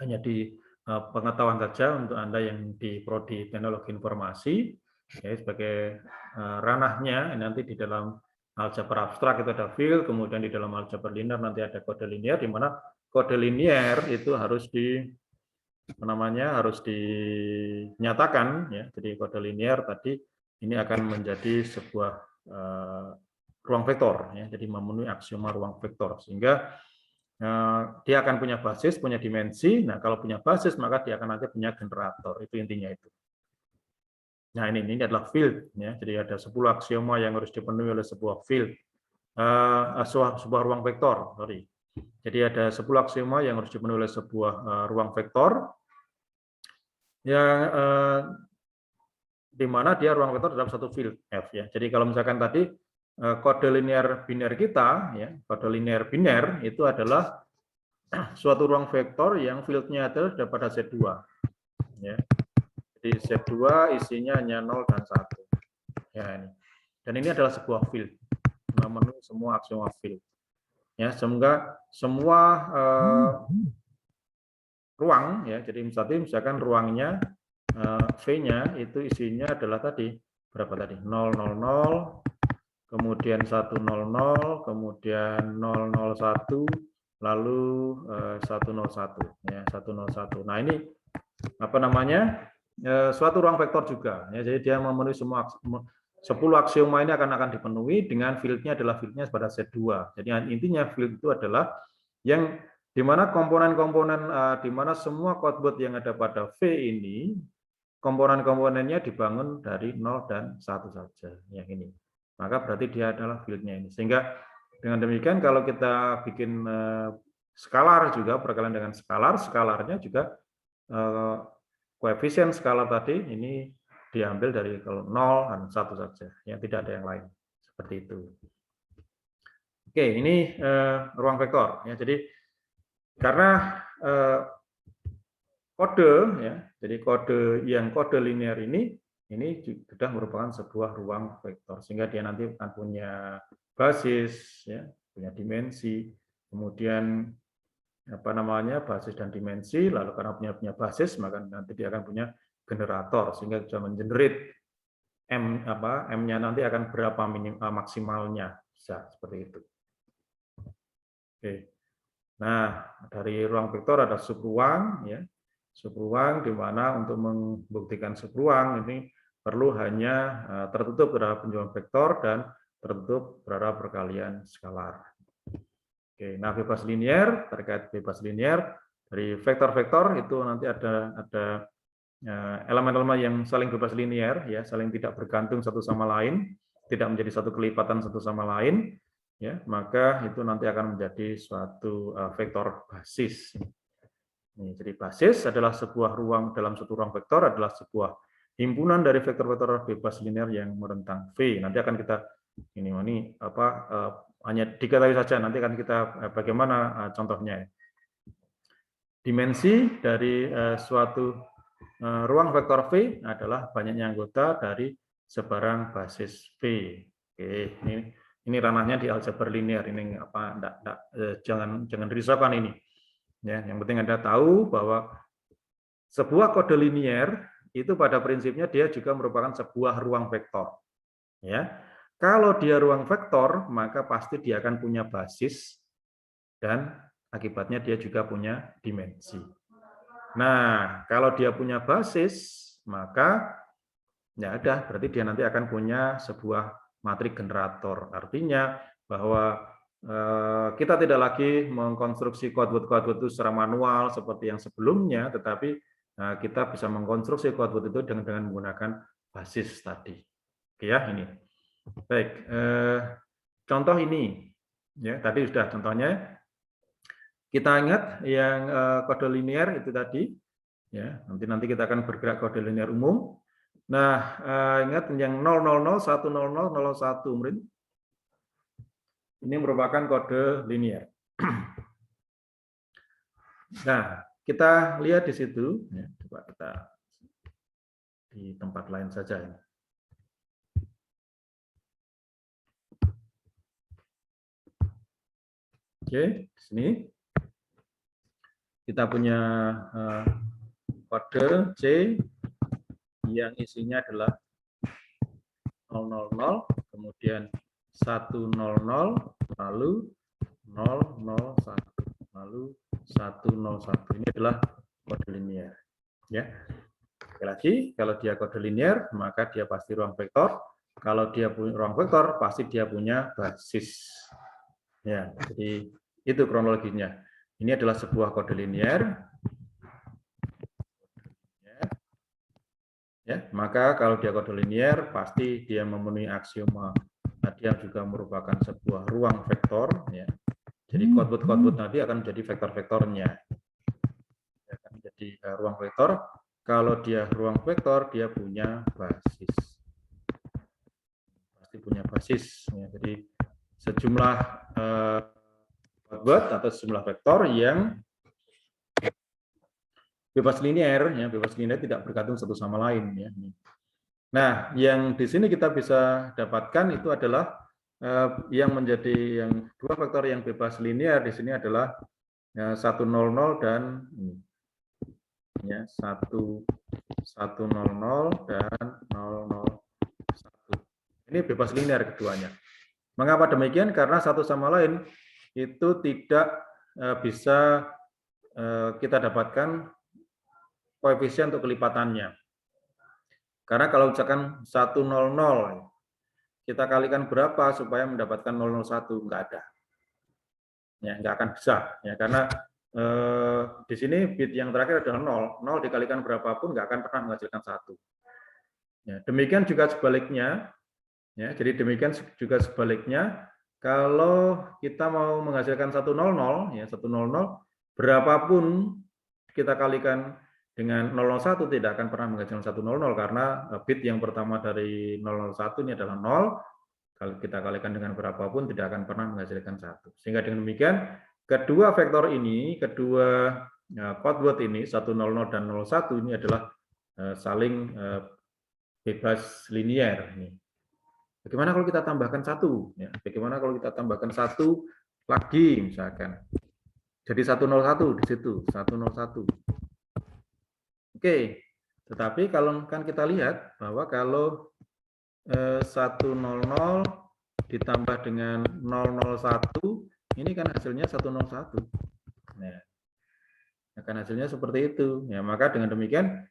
hanya di pengetahuan saja untuk Anda yang di prodi teknologi informasi, ya, sebagai ranahnya nanti di dalam aljabar abstrak itu ada field, kemudian di dalam aljabar linear nanti ada kode linier, di mana kode linier itu harus harus dinyatakan ya. Jadi kode linier tadi ini akan menjadi sebuah ruang vektor ya. Jadi memenuhi aksioma ruang vektor sehingga dia akan punya basis, punya dimensi. Nah, kalau punya basis maka dia akan nanti punya generator. Itu intinya itu. Nah, ini adalah field ya. Jadi ada 10 aksioma yang harus dipenuhi oleh sebuah field. Sebuah ruang vektor, sorry. Jadi ada 10 aksioma yang harus dipenuhi oleh sebuah ruang vektor yang di mana dia ruang vektor dalam satu field F ya. Jadi kalau misalkan tadi kode linear biner kita ya, kode linear biner itu adalah suatu ruang vektor yang fieldnya adalah pada Z2 ya. Jadi Z2 isinya hanya 0 dan 1. Ya ini. Dan ini adalah sebuah field memenuhi semua aksioma field. Ya, semoga semua ruang ya. Jadi misalkan ruangnya V-nya itu isinya adalah tadi berapa tadi? 000, kemudian 100, kemudian 001, lalu 101 ya, 101. Nah, ini apa namanya? Suatu ruang vektor juga ya. Jadi dia memenuhi semua 10 aksioma ini akan dipenuhi dengan fieldnya adalah fieldnya pada Z2. Jadi intinya field itu adalah yang di mana komponen-komponen di mana semua codebot yang ada pada V ini komponen-komponennya dibangun dari 0 dan 1 saja, yang ini. Maka berarti dia adalah fieldnya ini. Sehingga dengan demikian kalau kita bikin skalar juga, perkalian dengan skalar, skalarnya juga koefisien skalar tadi ini diambil dari kalau 0 dan 1 saja, yang tidak ada yang lain. Seperti itu. Oke, ini ruang vektor. Ya, jadi karena kode ya, jadi kode linear ini sudah merupakan sebuah ruang vektor sehingga dia nanti akan punya basis ya, punya dimensi, kemudian apa namanya basis dan dimensi, lalu karena punya basis maka nanti dia akan punya generator sehingga bisa mengenerate m-nya nanti akan berapa maksimalnya, bisa seperti itu. Oke. Nah, dari ruang vektor ada subruang ya. Subruang di mana untuk membuktikan subruang ini perlu hanya tertutup terhadap penjualan vektor dan tertutup terhadap perkalian skalar. Oke, nah bebas linier, terkait bebas linier dari vektor-vektor itu nanti ada elemen-elemen yang saling bebas linier ya, saling tidak bergantung satu sama lain, tidak menjadi satu kelipatan satu sama lain ya, maka itu nanti akan menjadi suatu vektor basis. Jadi basis adalah sebuah ruang dalam satu ruang vektor adalah sebuah himpunan dari vektor-vektor bebas linear yang merentang V. Nanti akan kita hanya diketahui saja. Nanti akan kita bagaimana contohnya. Dimensi dari suatu ruang vektor V adalah banyaknya anggota dari sebarang basis P. Oke, ini ranahnya di aljabar linear, ini apa jangan risaukan ini. Ya, yang penting Anda tahu bahwa sebuah kode linear itu pada prinsipnya dia juga merupakan sebuah ruang vektor. Ya. Kalau dia ruang vektor, maka pasti dia akan punya basis dan akibatnya dia juga punya dimensi. Nah, kalau dia punya basis, maka ya ada, berarti dia nanti akan punya sebuah matrik generator. Artinya bahwa kita tidak lagi mengkonstruksi quad-word itu secara manual seperti yang sebelumnya, tetapi kita bisa mengkonstruksi quad-word itu dengan menggunakan basis tadi. Oke ya, ini. Baik, contoh ini, ya tadi sudah contohnya. Kita ingat yang kode linear itu tadi, ya nanti kita akan bergerak kode linear umum. Nah, ingat yang 000, 100, 01, murid. Ini merupakan kode linear. Nah, kita lihat di situ. Ya, coba kita di tempat lain saja. Oke, di sini kita punya kode C yang isinya adalah 000, kemudian 100, lalu 001, lalu 101. Ini adalah kode linear. Ya. Sekali lagi, kalau dia kode linear, maka dia pasti ruang vektor. Kalau dia punya ruang vektor, pasti dia punya basis. Ya, jadi itu kronologinya. Ini adalah sebuah kode linear. Ya, maka kalau dia kode linear pasti dia memenuhi aksioma tadi yang juga merupakan sebuah ruang vektor. Ya. Jadi quad-word nanti akan menjadi vektor-vektornya. Akan menjadi ruang vektor. Kalau dia ruang vektor, dia punya basis. Pasti punya basis. Ya. Jadi sejumlah quad-word atau sejumlah vektor yang bebas linear, ya bebas linear tidak bergantung satu sama lain. Ya. Nah, yang di sini kita bisa dapatkan itu adalah yang menjadi yang dua vektor yang bebas linear di sini adalah 100 dan ya 100 dan 001. Ini bebas linear keduanya. Mengapa demikian? Karena satu sama lain itu tidak bisa kita dapatkan koefisien untuk kelipatannya. Karena kalau misalkan 100 kita kalikan berapa supaya mendapatkan 001? Enggak ada. Ya, enggak akan bisa. Ya, karena di sini bit yang terakhir adalah 0. 0 dikalikan berapapun enggak akan pernah menghasilkan 1. Ya, demikian juga sebaliknya. Ya, jadi demikian juga sebaliknya. Kalau kita mau menghasilkan 100, ya 100, berapapun kita kalikan dengan 001 tidak akan pernah menghasilkan 100 karena bit yang pertama dari 001 ini adalah 0. Kalau kita kalikan dengan berapapun tidak akan pernah menghasilkan 1. Sehingga dengan demikian kedua vektor ini, kedua quad-word ini 100 dan 01 ini adalah saling bebas linear. Bagaimana kalau kita tambahkan 1? Ya, bagaimana kalau kita tambahkan 1 lagi misalkan. Jadi 101 di situ, 101. Oke, tetapi kalau kan kita lihat bahwa kalau 100 ditambah dengan 001, ini kan hasilnya 101. Nah, akan hasilnya seperti itu. Ya, maka dengan demikian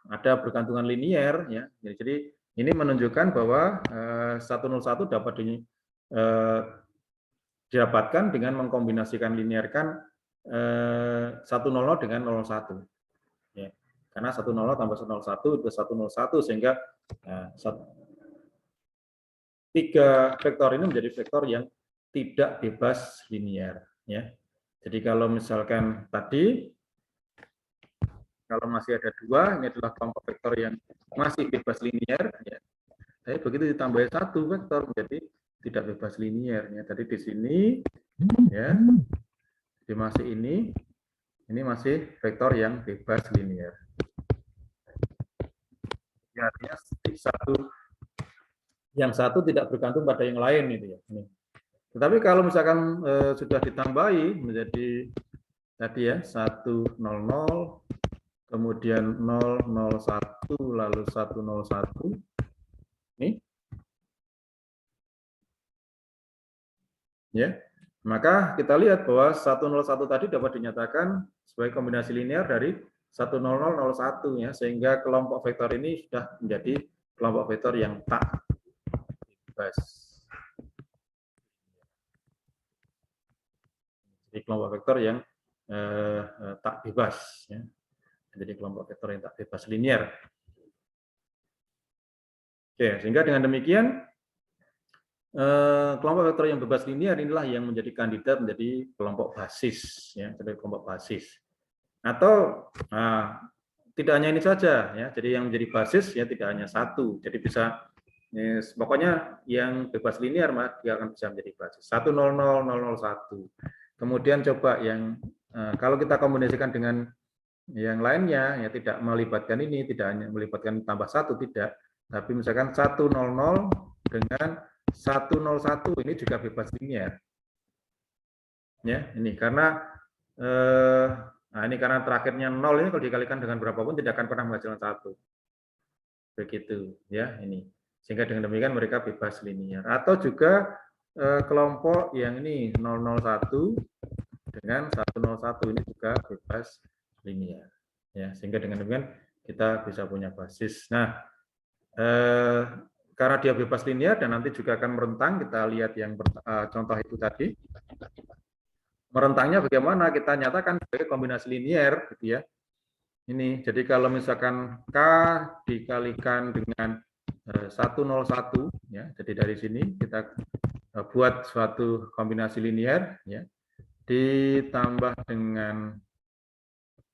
ada bergantungan linear. Ya. Jadi ini menunjukkan bahwa 101 dapat didapatkan dengan mengkombinasikan linearkan 100 dengan 01. Ya. Karena 10 tambah 101 itu 101 sehingga tiga vektor ini menjadi vektor yang tidak bebas linear. Ya. Jadi kalau misalkan tadi kalau masih ada 2, ini adalah kelompok vektor yang masih bebas linear. Ya. Tapi begitu ditambah 1 vektor menjadi tidak bebas linear. Ya. Tadi di sini, ya, di masih ini masih vektor yang bebas linear. Ya, artinya Yang satu tidak bergantung pada yang lain itu ya. Tetapi kalau misalkan sudah ditambahi menjadi tadi ya 100, kemudian 001 lalu 101 ini ya. Maka kita lihat bahwa 101 tadi dapat dinyatakan sebagai kombinasi linear dari 10001 ya, sehingga kelompok vektor ini sudah menjadi kelompok vektor yang tak bebas. Jadi kelompok vektor yang tak bebas ya. Jadi kelompok vektor yang tak bebas linear. Oke, sehingga dengan demikian kelompok vektor yang bebas linear inilah yang menjadi kandidat menjadi kelompok basis ya, jadi kelompok basis. Atau tidak hanya ini saja ya, jadi yang menjadi basis ya tidak hanya satu, jadi bisa pokoknya yang bebas linear dia akan bisa menjadi basis 100,001. Kemudian coba yang kalau kita kombinasikan dengan yang lainnya ya tidak melibatkan ini, tidak hanya melibatkan tambah satu, tidak, tapi misalkan 100 dengan 101 ini juga bebas linear. Ya, ini karena ini karena terakhirnya 0 ini kalau dikalikan dengan berapapun tidak akan pernah menghasilkan 1. Begitu ya ini. Sehingga dengan demikian mereka bebas linear. Atau juga kelompok yang ini 001 dengan 101 ini juga bebas linear. Ya, sehingga dengan demikian kita bisa punya basis. Nah, karena dia bebas linear dan nanti juga akan merentang, kita lihat yang contoh itu tadi. Merentangnya bagaimana? Kita nyatakan sebagai kombinasi linear, gitu ya. Ini, jadi kalau misalkan K dikalikan dengan 101, ya, jadi dari sini kita buat suatu kombinasi linear, ya, ditambah dengan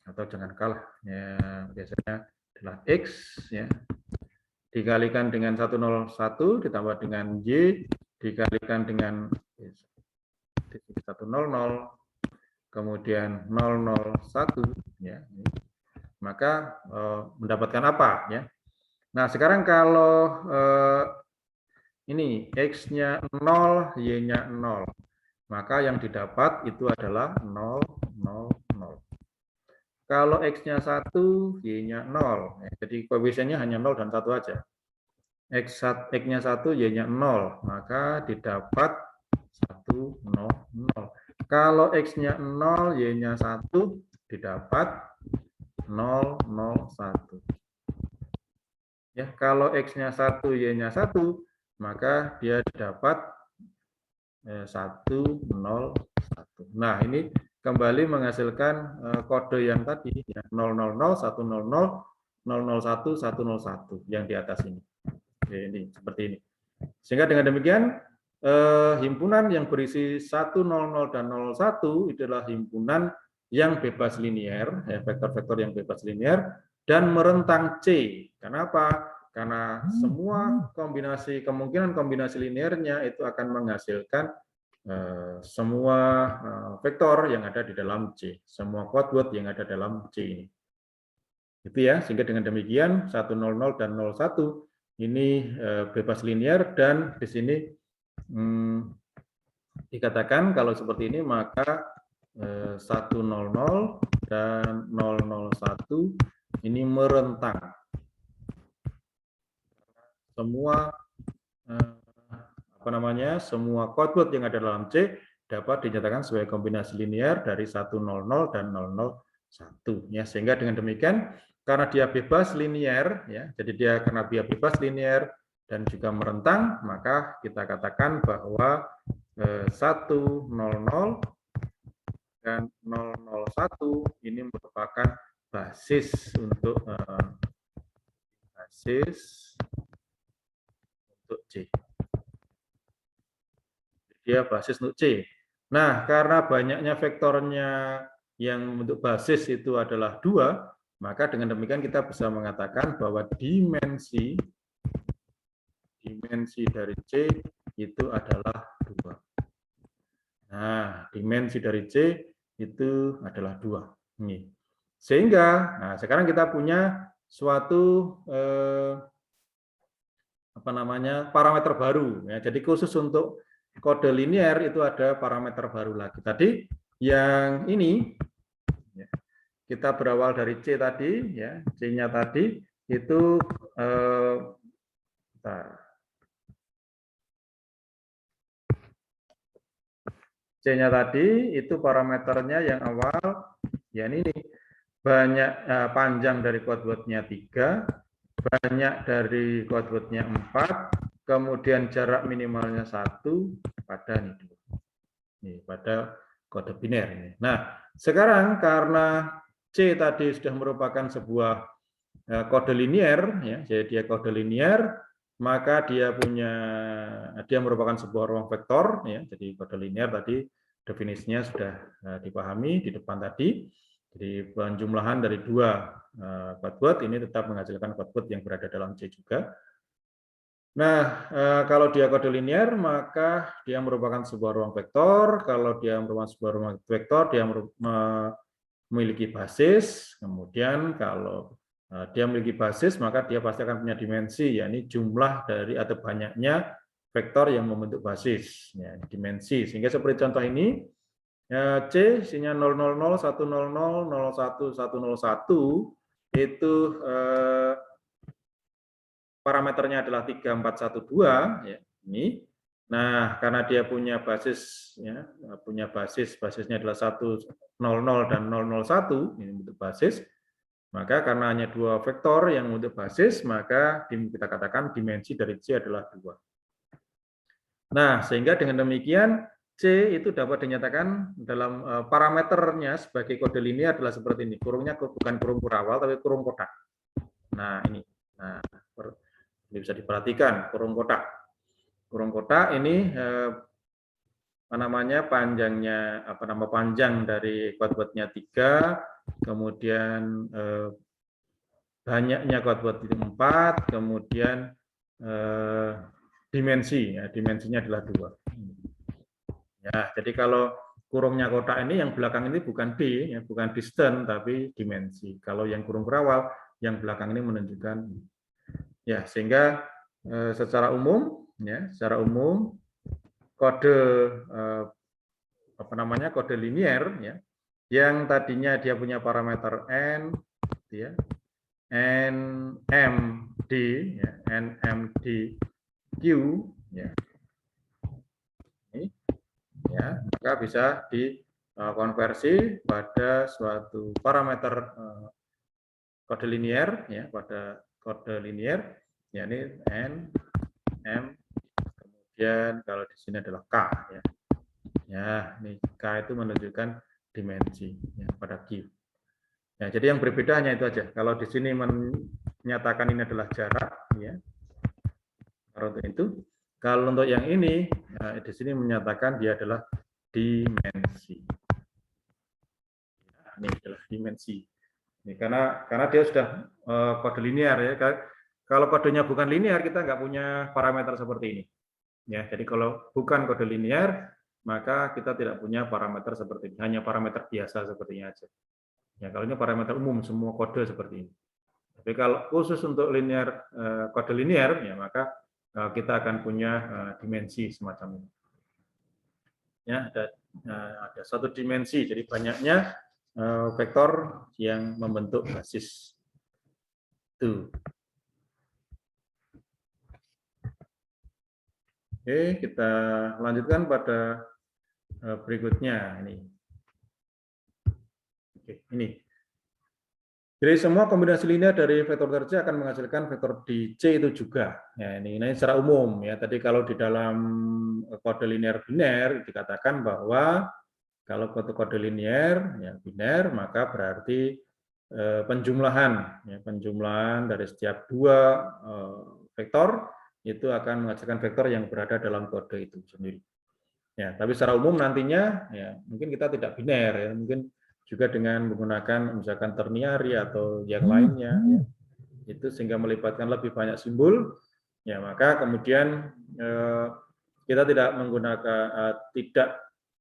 atau jangan kalah, ya, biasanya adalah X, ya, dikalikan dengan 101 ditambah dengan Y dikalikan dengan 100 kemudian 001 ya, maka mendapatkan apa ya. Nah sekarang kalau ini X-nya 0, Y-nya 0, maka yang didapat itu adalah 0, 0, 0. Kalau X-nya 1, Y-nya 0, jadi koefisiennya hanya 0 dan 1 aja. X-nya 1, Y-nya 0, maka didapat 1, 0, 0. Kalau X-nya 0, Y-nya 1, didapat 0, 0, 1. Ya, kalau X-nya 1, Y-nya 1, maka dia dapat 1, 0, 1. Nah, ini kembali menghasilkan kode yang tadi, ya, 000, 100, 001, 101 yang di atas ini. Ini seperti ini. Sehingga dengan demikian himpunan yang berisi 100 dan 01 adalah himpunan yang bebas linear, vektor-vektor yang bebas linear dan merentang C. Kenapa? Karena semua kombinasi kemungkinan kombinasi linearnya itu akan menghasilkan semua vektor yang ada di dalam C, semua quadword yang ada dalam C ini. Itu ya, sehingga dengan demikian 100 dan 01 ini bebas linear dan di sini dikatakan kalau seperti ini maka 100 dan 001 ini merentang. Semua semua quadword yang ada dalam C dapat dinyatakan sebagai kombinasi linear dari 100 dan 001 ya, sehingga dengan demikian karena dia bebas linear ya, jadi dia karena dia bebas linear dan juga merentang, maka kita katakan bahwa 100 dan 001 ini merupakan basis untuk C. Dia basis untuk C. Nah, karena banyaknya vektornya yang untuk basis itu adalah 2, maka dengan demikian kita bisa mengatakan bahwa dimensi dari C itu adalah 2. Nah, dimensi dari C itu adalah 2. Ini. Sehingga, nah sekarang kita punya suatu parameter baru ya. Jadi khusus untuk kode linear itu ada parameter baru lagi. Tadi yang ini ya, kita berawal dari C tadi ya, C-nya tadi itu C-nya tadi itu parameternya yang awal ya ini banyak panjang dari quadword-nya 3, banyak dari quadword-nya 4, kemudian jarak minimalnya 1 pada ini pada kode biner ini. Nah, sekarang karena C tadi sudah merupakan sebuah kode linear ya, jadi dia kode linear, maka dia merupakan sebuah ruang vektor ya. Jadi kode linear tadi definisinya sudah dipahami di depan tadi. Jadi penjumlahan dari dua quadword ini tetap menghasilkan quadword yang berada dalam C juga. Nah, kalau dia kode linear, maka dia merupakan sebuah ruang vektor. Kalau dia merupakan sebuah ruang vektor, dia memiliki basis. Kemudian kalau dia memiliki basis, maka dia pasti akan punya dimensi, yakni jumlah dari atau banyaknya vektor yang membentuk basis, ya, dimensi. Sehingga seperti contoh ini, C isinya 000, 100, 01, 101 itu parameternya adalah 3412 ya, ini. Nah, karena dia punya basis ya, basisnya adalah 100 dan 001 ini bentuk basis. Maka karena hanya dua vektor yang untuk basis, maka kita katakan dimensi dari C adalah 2. Nah, sehingga dengan demikian C itu dapat dinyatakan dalam parameternya sebagai kode linear adalah seperti ini. Kurungnya bukan kurung kurawal, tapi kurung kotak. Nah, ini. Nah, ini bisa diperhatikan, kurung kotak. Kurung kotak ini panjangnya panjang dari quadword-nya 3, kemudian banyaknya quadword itu 4, kemudian dimensi, ya, dimensinya adalah 2. Ya, jadi kalau kurungnya kotak ini yang belakang ini bukan D, ya, bukan distance tapi dimensi. Kalau yang kurung kurawal yang belakang ini menunjukkan ya, sehingga secara umum kode kode linear ya, yang tadinya dia punya parameter n ya, nmd ya, nmd q ya. Ini ya, maka bisa dikonversi pada suatu parameter kode linear ya, pada kode linear yakni n, m, kemudian kalau di sini adalah k ya. Ya, ini k itu menunjukkan dimensi ya, pada q. Ya, jadi yang berbeda hanya itu aja. Kalau di sini menyatakan ini adalah jarak ya. Untuk itu, kalau untuk yang ini ya, di sini menyatakan dia adalah dimensi. Nah, ini adalah dimensi. Ini karena dia sudah kode linear ya. Kalau kodenya bukan linear, kita nggak punya parameter seperti ini. Ya, jadi kalau bukan kode linear, maka kita tidak punya parameter seperti ini. Hanya parameter biasa seperti ini aja. Ya, kalau ini parameter umum, semua kode seperti ini. Tapi kalau khusus untuk linear, kode linear, ya maka kita akan punya dimensi semacam ini. Ya, ada satu dimensi, jadi banyaknya vektor yang membentuk basis itu. Oke, kita lanjutkan pada berikutnya ini. Oke, ini. Jadi semua kombinasi linear dari vektor C akan menghasilkan vektor di C itu juga. Ya, ini secara umum ya. Tadi kalau di dalam kode linear biner dikatakan bahwa kalau kode linear ya biner maka berarti penjumlahan dari setiap dua vektor itu akan menghasilkan vektor yang berada dalam kode itu sendiri. Ya, tapi secara umum nantinya ya mungkin kita tidak biner ya, mungkin juga dengan menggunakan misalkan ternary atau yang lainnya ya, itu sehingga melibatkan lebih banyak simbol ya, maka kemudian kita tidak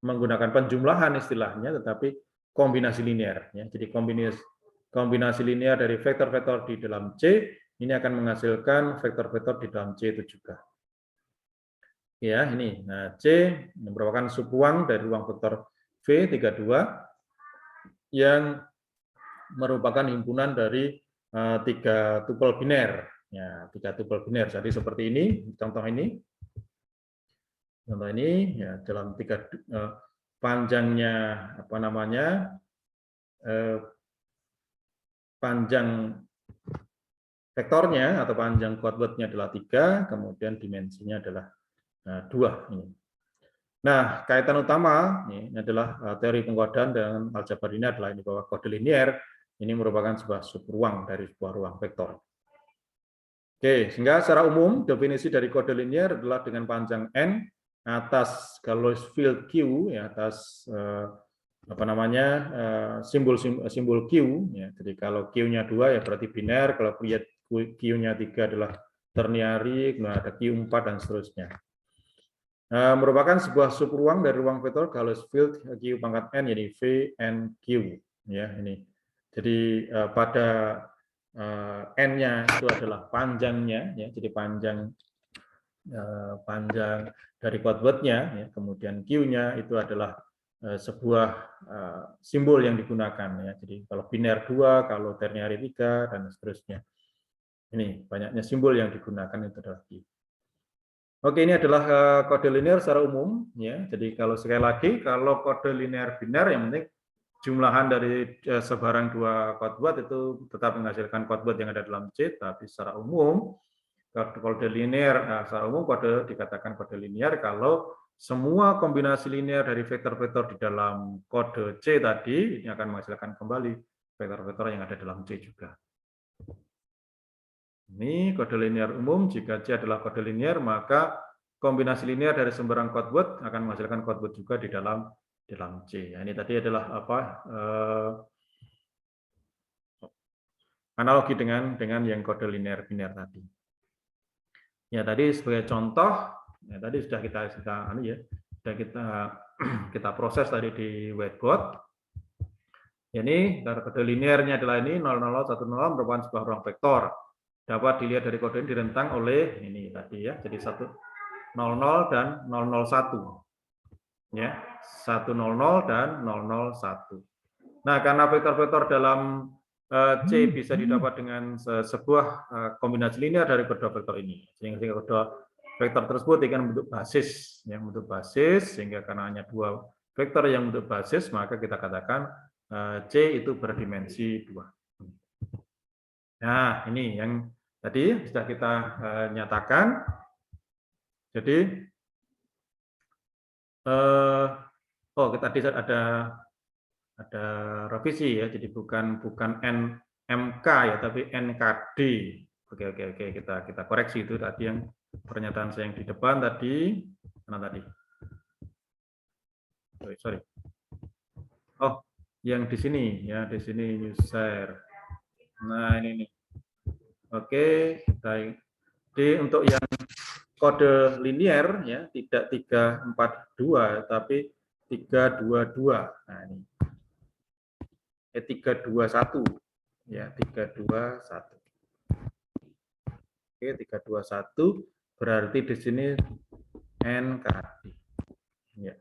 menggunakan penjumlahan istilahnya, tetapi kombinasi linear ya. Jadi kombinasi linear dari vektor-vektor di dalam C ini akan menghasilkan vektor-vektor di dalam C itu juga. Ya, ini. Nah, C merupakan subruang dari ruang vektor V32 yang merupakan himpunan dari 3 tupel biner. Ya, 3 tupel biner. Jadi seperti ini, contoh ini. Contoh ini ya dalam 3 panjangnya apa namanya? Panjang vektornya atau panjang quadwordnya adalah 3, kemudian dimensinya adalah 2 ini. Nah, kaitan utama ini adalah teori pengkodaan dengan aljabar ini adalah ini bahwa kode linier ini merupakan sebuah subruang dari sebuah ruang vektor. Oke, sehingga secara umum definisi dari kode linier adalah dengan panjang n atas Galois field Q ya atas apa namanya simbol Q ya. Jadi kalau Q-nya 2 ya berarti biner, kalau Q-nya 3 adalah ternary, kemudian ada Q4 dan seterusnya. Merupakan sebuah subruang dari ruang vektor Galois field Q pangkat n jadi V n Q ya ini. Jadi pada n-nya itu adalah panjangnya ya, jadi panjang dari quadwordnya ya, kemudian Q-nya itu adalah sebuah simbol yang digunakan ya. Jadi kalau biner 2, kalau ternary 3 dan seterusnya. Ini banyaknya simbol yang digunakan itu adalah Q. Oke, ini adalah kode linear secara umum ya. Jadi kalau sekali lagi kalau kode linear biner yang penting jumlahan dari sebarang 2 quadword itu tetap menghasilkan quadword yang ada dalam C, tapi secara umum kode linear secara umum kode dikatakan kode linear kalau semua kombinasi linear dari vektor-vektor di dalam kode C tadi ini akan menghasilkan kembali vektor-vektor yang ada dalam C juga. Ini kode linear umum, jika C adalah kode linear, maka kombinasi linear dari sembarang quadword akan menghasilkan quadword juga di dalam C. Ya, ini tadi adalah apa analogi dengan yang kode linear biner tadi. Ya tadi sebagai contoh, ya tadi sudah kita proses tadi di whiteboard. Ini kode linearnya adalah ini 00110 merupakan sebuah ruang vektor. Dapat dilihat dari kode ini direntang oleh ini tadi ya, jadi 100 dan 001. Ya, 100 dan 001. Nah, karena vektor-vektor dalam C bisa didapat dengan sebuah kombinasi linear dari kedua vektor ini. Sehingga kedua vektor tersebut akan membentuk basis, yang membentuk basis, sehingga karena hanya 2 vektor yang membentuk basis, maka kita katakan C itu berdimensi 2. Nah, ini yang tadi sudah kita nyatakan. Jadi, tadi ada revisi ya, jadi bukan NMK ya, tapi NKD. Oke, kita koreksi itu tadi yang pernyataan saya yang di depan tadi, mana tadi? Sorry. Oh, yang di sini ya, di sini user. Nah, ini nih. Oke, jadi untuk yang kode linear ya, tidak 342 tapi 322. Nah, ini. 321 ya, 321. Oke, 321 berarti di sini NKD. Ya.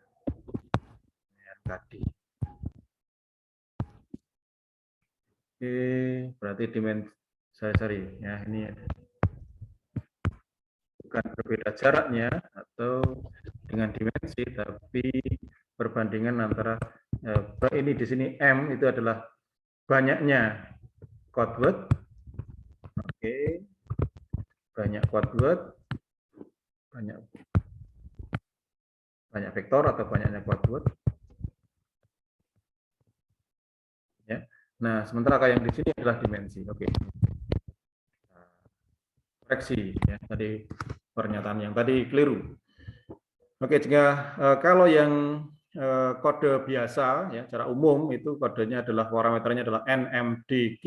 NKD. Oke, berarti dimensi sorry ya, ini bukan berbeda jaraknya atau dengan dimensi, tapi perbandingan antara ini di sini M itu adalah banyaknya quadword. Oke. Banyak quadword, banyak vektor atau banyaknya quadword. Ya. Nah, sementara kayak yang di sini adalah dimensi. Oke. Koreksi ya, tadi pernyataan yang tadi keliru. Oke, jika kalau yang kode biasa ya secara umum itu kodenya adalah parameternya adalah NMDQ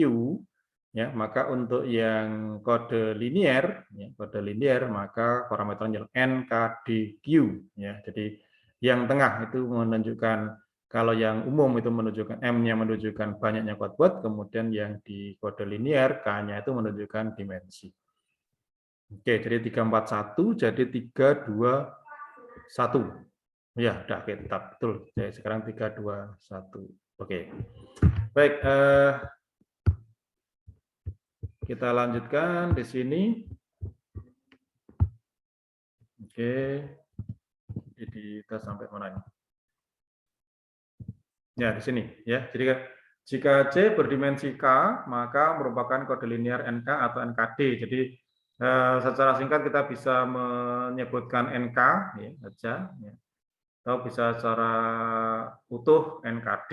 ya, maka untuk yang kode linear ya, maka parameternya adalah NKDQ ya. Jadi yang tengah itu menunjukkan Kalau yang umum itu menunjukkan M-nya menunjukkan banyaknya code word, kemudian yang di kode linear K-nya itu menunjukkan dimensi. Oke, jadi 341 jadi 321. Ya, udah tetap betul. Jadi sekarang 321. Oke. Baik, kita lanjutkan di sini. Oke. Jadi kita sampai mana ini? Ya, di sini ya. Jadi jika C berdimensi K, maka merupakan kode linear NK atau NKD. Jadi secara singkat kita bisa menyebutkan NK ya, saja ya. Atau bisa secara utuh NKD.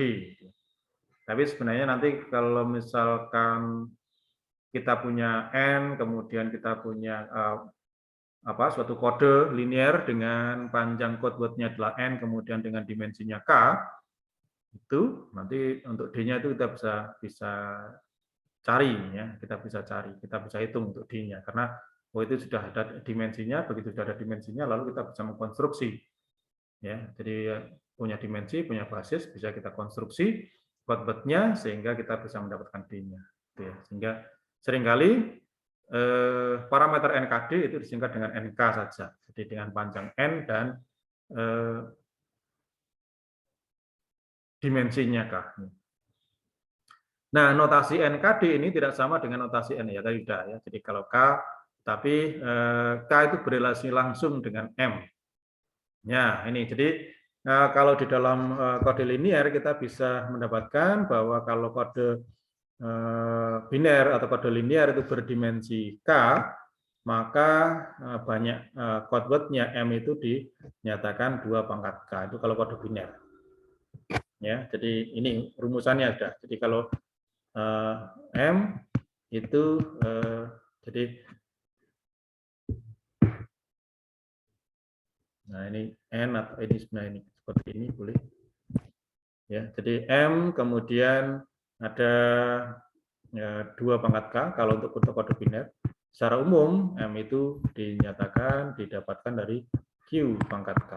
Tapi sebenarnya nanti kalau misalkan kita punya N, kemudian kita punya suatu kode linear dengan panjang code word-nya adalah N, kemudian dengan dimensinya K, itu nanti untuk D-nya itu kita bisa cari ya, kita bisa hitung untuk D-nya karena itu sudah ada dimensinya, begitu sudah ada dimensinya lalu kita bisa mengkonstruksi ya. Jadi punya dimensi, punya basis, bisa kita konstruksi code word-nya sehingga kita bisa mendapatkan D-nya gitu ya. Sehingga seringkali parameter NKD itu disingkat dengan NK saja. Jadi dengan panjang N dan dimensinya K. Nah, notasi NKD ini tidak sama dengan notasi N ya, tadi sudah ya. Jadi kalau K, tapi K itu berrelasi langsung dengan M. Ya, ini jadi kalau di dalam kode linear kita bisa mendapatkan bahwa kalau kode biner atau kode linear itu berdimensi K, maka banyak code word-nya M itu dinyatakan 2 pangkat K. Itu kalau kode biner. Ya, jadi ini rumusannya ada. Jadi kalau M itu jadi nah ini N atau ini sebenarnya ini seperti ini boleh ya. Jadi M kemudian ada 2 pangkat K kalau untuk kode biner. Secara umum M itu dinyatakan didapatkan dari Q pangkat K.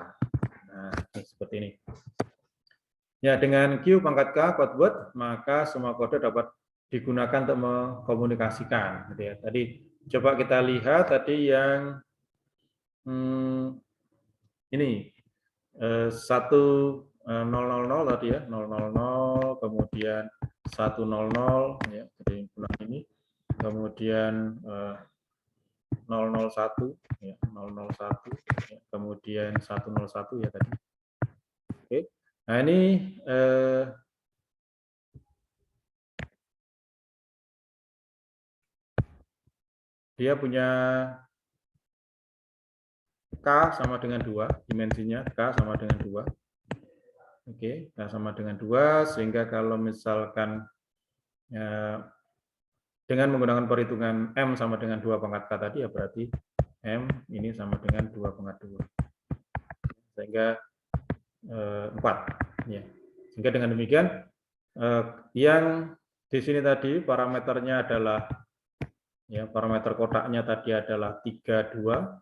Nah, ini seperti ini. Ya, dengan Q pangkat K code word, maka semua kode dapat digunakan untuk mengkomunikasikan. Gitu ya. Tadi coba kita lihat tadi yang ini 100 tadi ya 000 kemudian 100 ya jadi ini kemudian 001 ya 001 ya, kemudian 101 ya tadi. Oke. Nah ini dia punya K sama dengan 2, dimensinya K sama dengan 2. Oke, K sama dengan 2, sehingga kalau misalkan dengan menggunakan perhitungan M sama dengan 2 pangkat K tadi, ya berarti M ini sama dengan 2 pangkat 2. Sehingga 4. Ya. Sehingga dengan demikian, yang di sini tadi parameternya adalah, ya parameter kotaknya tadi adalah 32,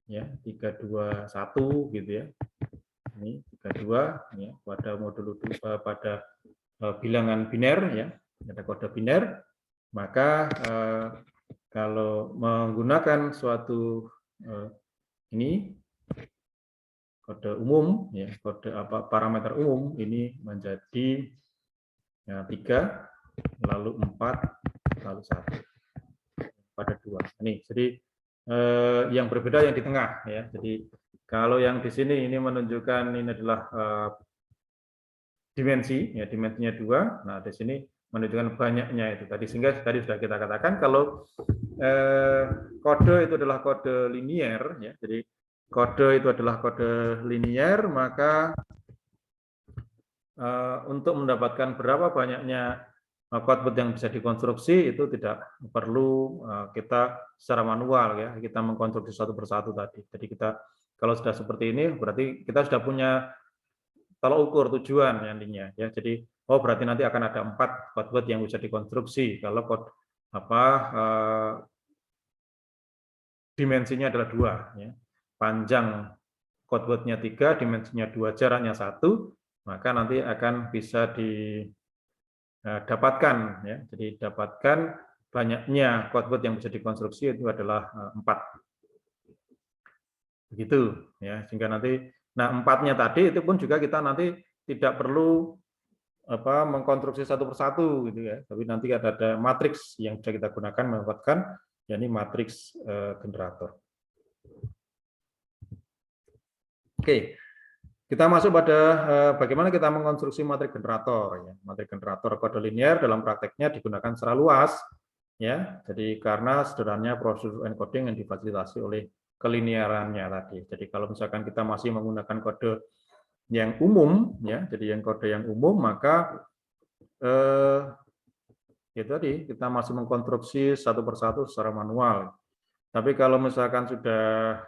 ya 321 gitu ya. Ini 32 ya pada modul pada bilangan biner ya, ada kode biner, maka kalau menggunakan suatu ini kode umum ya, kode parameter umum ini menjadi ya, 3 lalu 4 lalu 1 pada 2. Ini jadi yang berbeda yang di tengah ya. Jadi kalau yang di sini ini menunjukkan ini adalah dimensi, ya dimensinya 2. Nah di sini menunjukkan banyaknya itu tadi. Sehingga tadi sudah kita katakan kalau kode itu adalah kode linear, ya. Jadi kode itu adalah kode linear, maka untuk mendapatkan berapa banyaknya code word yang bisa dikonstruksi itu tidak perlu kita secara manual ya, kita mengkonstruksi satu persatu tadi. Jadi kita kalau sudah seperti ini berarti kita sudah punya tolak ukur tujuan nantinya ya. Jadi berarti nanti akan ada 4 code word yang bisa dikonstruksi kalau dimensinya adalah 2 ya. Panjang code word-nya 3, dimensinya 2, jaraknya 1. maka nanti akan bisa didapatkan, ya. Jadi dapatkan banyaknya codeword yang bisa dikonstruksi itu adalah 4. Begitu, ya. Sehingga nanti, nah 4-nya tadi itu pun juga kita nanti tidak perlu mengkonstruksi satu persatu gitu ya, tapi nanti ada matriks yang bisa kita gunakan mendapatkan, yakni matriks generator. Oke, kita masuk pada bagaimana kita mengkonstruksi matriks generator. Ya. Matriks generator kode linear dalam prakteknya digunakan secara luas, ya. Jadi karena sederhananya prosedur encoding yang difasilitasi oleh kelinearannya tadi. Jadi kalau misalkan kita masih menggunakan kode yang umum, ya, jadi yang kode yang umum, maka ya tadi kita masih mengkonstruksi satu persatu secara manual. Tapi kalau misalkan sudah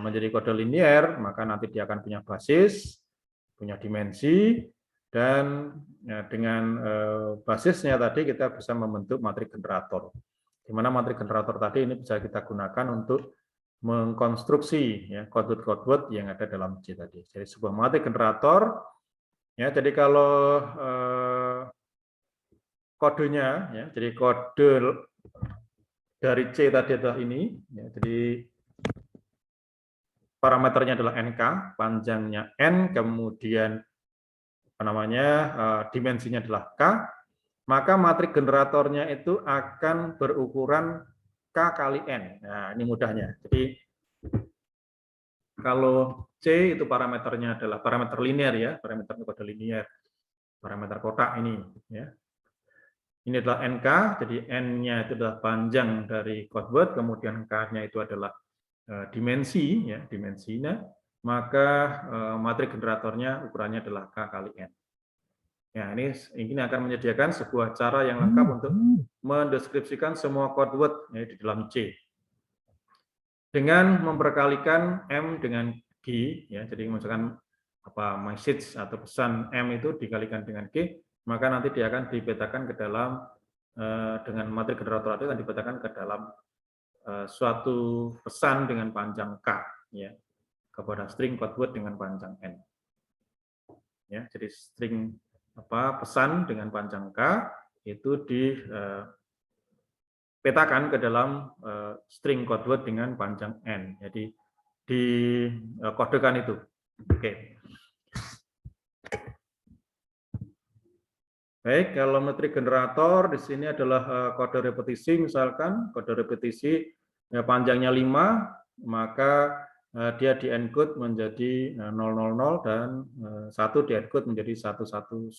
menjadi kode linear, maka nanti dia akan punya basis, punya dimensi, dan ya, dengan basisnya tadi kita bisa membentuk matriks generator. Di mana matriks generator tadi ini bisa kita gunakan untuk mengkonstruksi ya codeword yang ada dalam C tadi. Jadi sebuah matriks generator, ya. Jadi kalau kodenya, ya, jadi kode dari C tadi adalah ini, ya, jadi parameternya adalah NK, panjangnya N, kemudian dimensinya adalah K, maka matriks generatornya itu akan berukuran K kali N. Nah, ini mudahnya. Jadi kalau C itu parameternya adalah parameter linear ya, parameter kode linear, parameter kotak ini ya. Ini adalah NK, jadi N-nya itu adalah panjang dari codeword, kemudian K-nya itu adalah dimensi ya, dimensinya, maka matriks generatornya ukurannya adalah K kali N. Ya, ini akan menyediakan sebuah cara yang lengkap untuk mendeskripsikan semua codeword ya, di dalam C. Dengan memperkalikan M dengan G, ya, jadi misalkan message atau pesan M itu dikalikan dengan G, maka nanti dia akan dipetakan ke dalam dengan matriks generator itu akan dipetakan ke dalam suatu pesan dengan panjang K, ya, kepada string codeword dengan panjang N. Ya, jadi string pesan dengan panjang K itu dipetakan ke dalam string codeword dengan panjang N. Jadi dikodekan itu. Oke. Baik, kalau matriks generator di sini adalah kode repetisi, misalkan kode repetisi ya, panjangnya 5, maka dia di-encode menjadi 000 dan 1 di-encode menjadi 1111.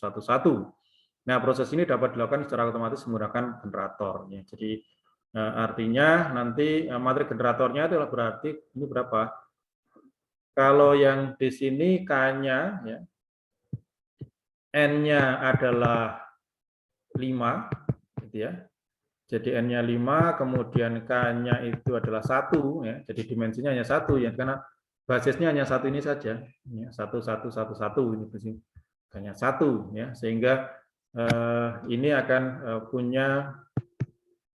Nah, proses ini dapat dilakukan secara otomatis menggunakan generator. Ya. Jadi artinya nanti matriks generatornya adalah berarti ini berapa? Kalau yang di sini K-nya, ya, N-nya adalah 5, gitu ya. Jadi N-nya 5, kemudian K-nya itu adalah 1, ya. Jadi dimensinya hanya 1, ya, karena basisnya hanya 1 ini saja, ya, 1111 ini basisnya hanya 1, ya, sehingga ini akan punya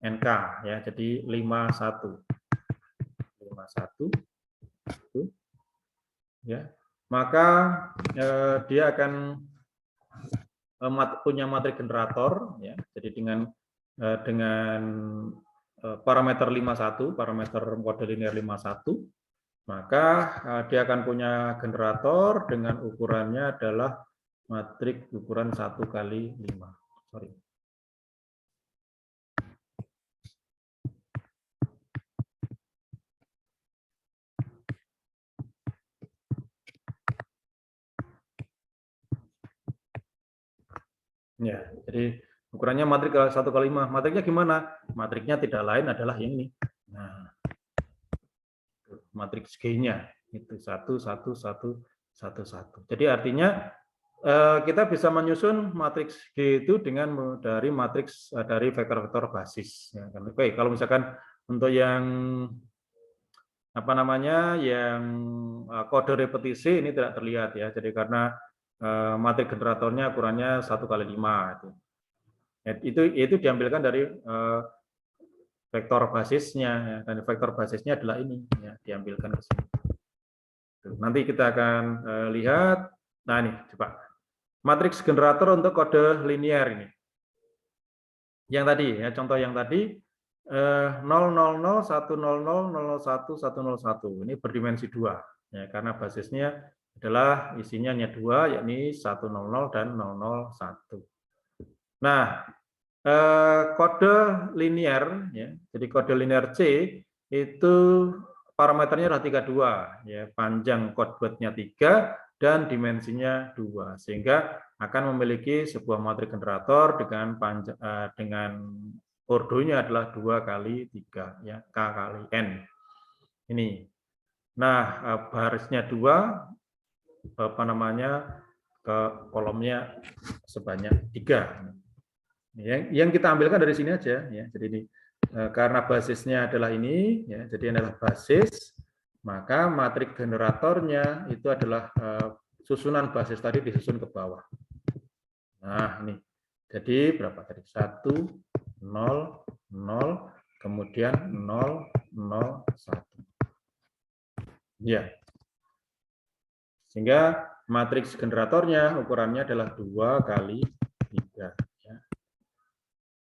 NK, ya, jadi 51, ya, maka dia akan punya matriks generator, ya, jadi dengan parameter 51, parameter kode linear 51, maka dia akan punya generator dengan ukurannya adalah matriks ukuran 1 kali 5. Sorry. Ya, jadi ukurannya matriks 1 kali 5. Matriksnya gimana? Matriksnya tidak lain adalah yang ini. Nah, matriks G-nya itu 1 1 1 1 1. Jadi artinya kita bisa menyusun matriks G itu dengan dari matriks dari vektor-vektor basis. Ya, kan? Oke, kalau misalkan untuk yang yang kode repetisi ini tidak terlihat ya. Jadi karena matriks generatornya ukurannya 1 kali 5 itu diambilkan dari vektor basisnya, ya, dan vektor basisnya adalah ini, ya, diambilkan ke sini. Nanti kita akan lihat. Nah, ini coba Matriks generator untuk kode linear ini. Yang tadi ya, contoh yang tadi 000 100 01 101. Ini berdimensi 2 ya, karena basisnya adalah isinya hanya 2, yakni 100 dan 001. Nah, kode linear ya, jadi kode linear C itu parameternya adalah 32 ya, panjang codeword-nya 3 dan dimensinya 2, sehingga akan memiliki sebuah matriks generator dengan ordonya adalah 2 kali 3 ya, K kali N. Ini. Nah, barisnya 2 apa namanya ke kolomnya sebanyak 3. Yang kita ambilkan dari sini aja ya. Jadi ini karena basisnya adalah ini ya, jadi ini adalah basis, maka matriks generatornya itu adalah susunan basis tadi disusun ke bawah. Nah, ini. Jadi berapa tadi? 1 0 0 kemudian 0 0 1. Ya. Sehingga matriks generatornya ukurannya adalah 2 kali 3 ya.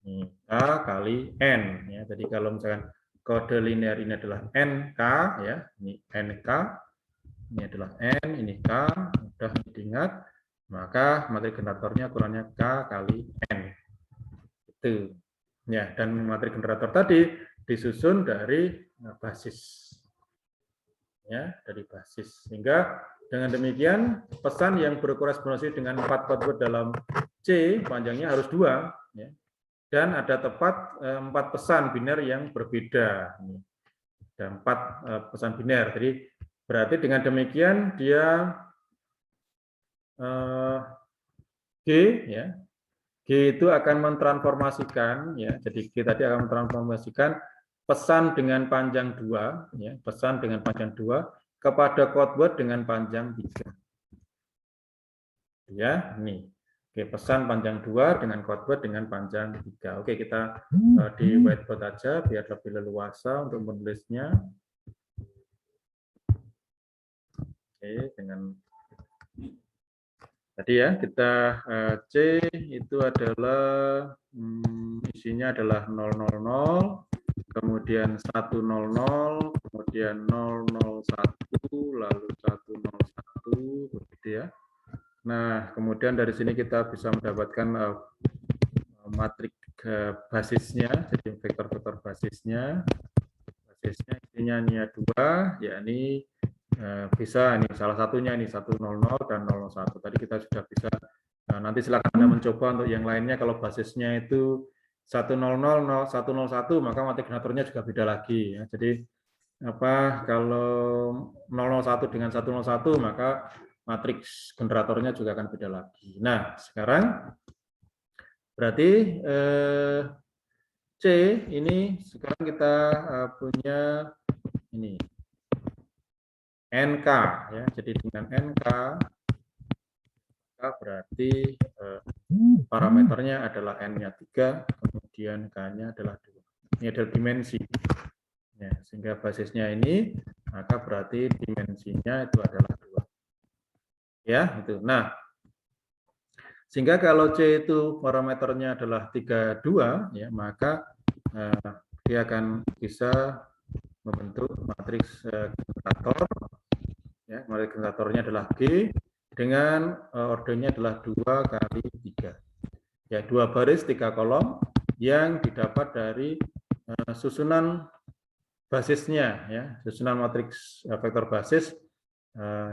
Ini K kali N ya. Jadi kalau misalkan kode linear ini adalah NK ya, ini NK, ini adalah N, ini K, mudah diingat, maka matriks generatornya ukurannya K kali N. Itu. Ya, dan matriks generator tadi disusun dari basis. Ya, dari basis. Sehingga dengan demikian pesan yang berkorespondensi dengan 4 codeword dalam C panjangnya harus 2 ya. Dan ada tepat 4 pesan biner yang berbeda. Dan 4 pesan biner. Jadi berarti dengan demikian dia G ya. G itu akan mentransformasikan ya. Jadi G tadi akan mentransformasikan pesan dengan panjang 2 ya, pesan dengan panjang 2 kepada codeword dengan panjang 3. Ya, ini. Oke, pesan panjang 2 dengan codeword dengan panjang 3. Oke, kita di whiteboard aja biar lebih leluasa untuk menulisnya. Oke, dengan tadi ya, kita C itu adalah isinya adalah 000, kemudian 100, kemudian 001, lalu 101, begitu ya. Nah, kemudian dari sini kita bisa mendapatkan matriks basisnya, jadi vektor-vektor basisnya. Basisnya isinya hanya 2, yakni bisa ini salah satunya ini 100 dan 01. Tadi kita sudah bisa. Nah, nanti silakan Anda mencoba untuk yang lainnya. Kalau basisnya itu 100 101, maka matriks generatornya juga beda lagi ya. Jadi kalau 001 dengan 101, maka matriks generatornya juga akan beda lagi. Nah, sekarang berarti C ini sekarang kita punya ini NK ya. Jadi dengan NK berarti parameternya adalah N-nya 3, kemudian K-nya adalah 2. Ini adalah dimensi. Ya, sehingga basisnya ini, maka berarti dimensinya itu adalah 2. Ya, itu. Nah, sehingga kalau C itu parameternya adalah 32, ya, maka dia akan bisa membentuk matriks generator. Ya, matriks generatornya adalah G dengan ordernya adalah 2 kali 3. Ya, 2 baris 3 kolom yang didapat dari susunan basisnya ya, susunan matriks vektor basis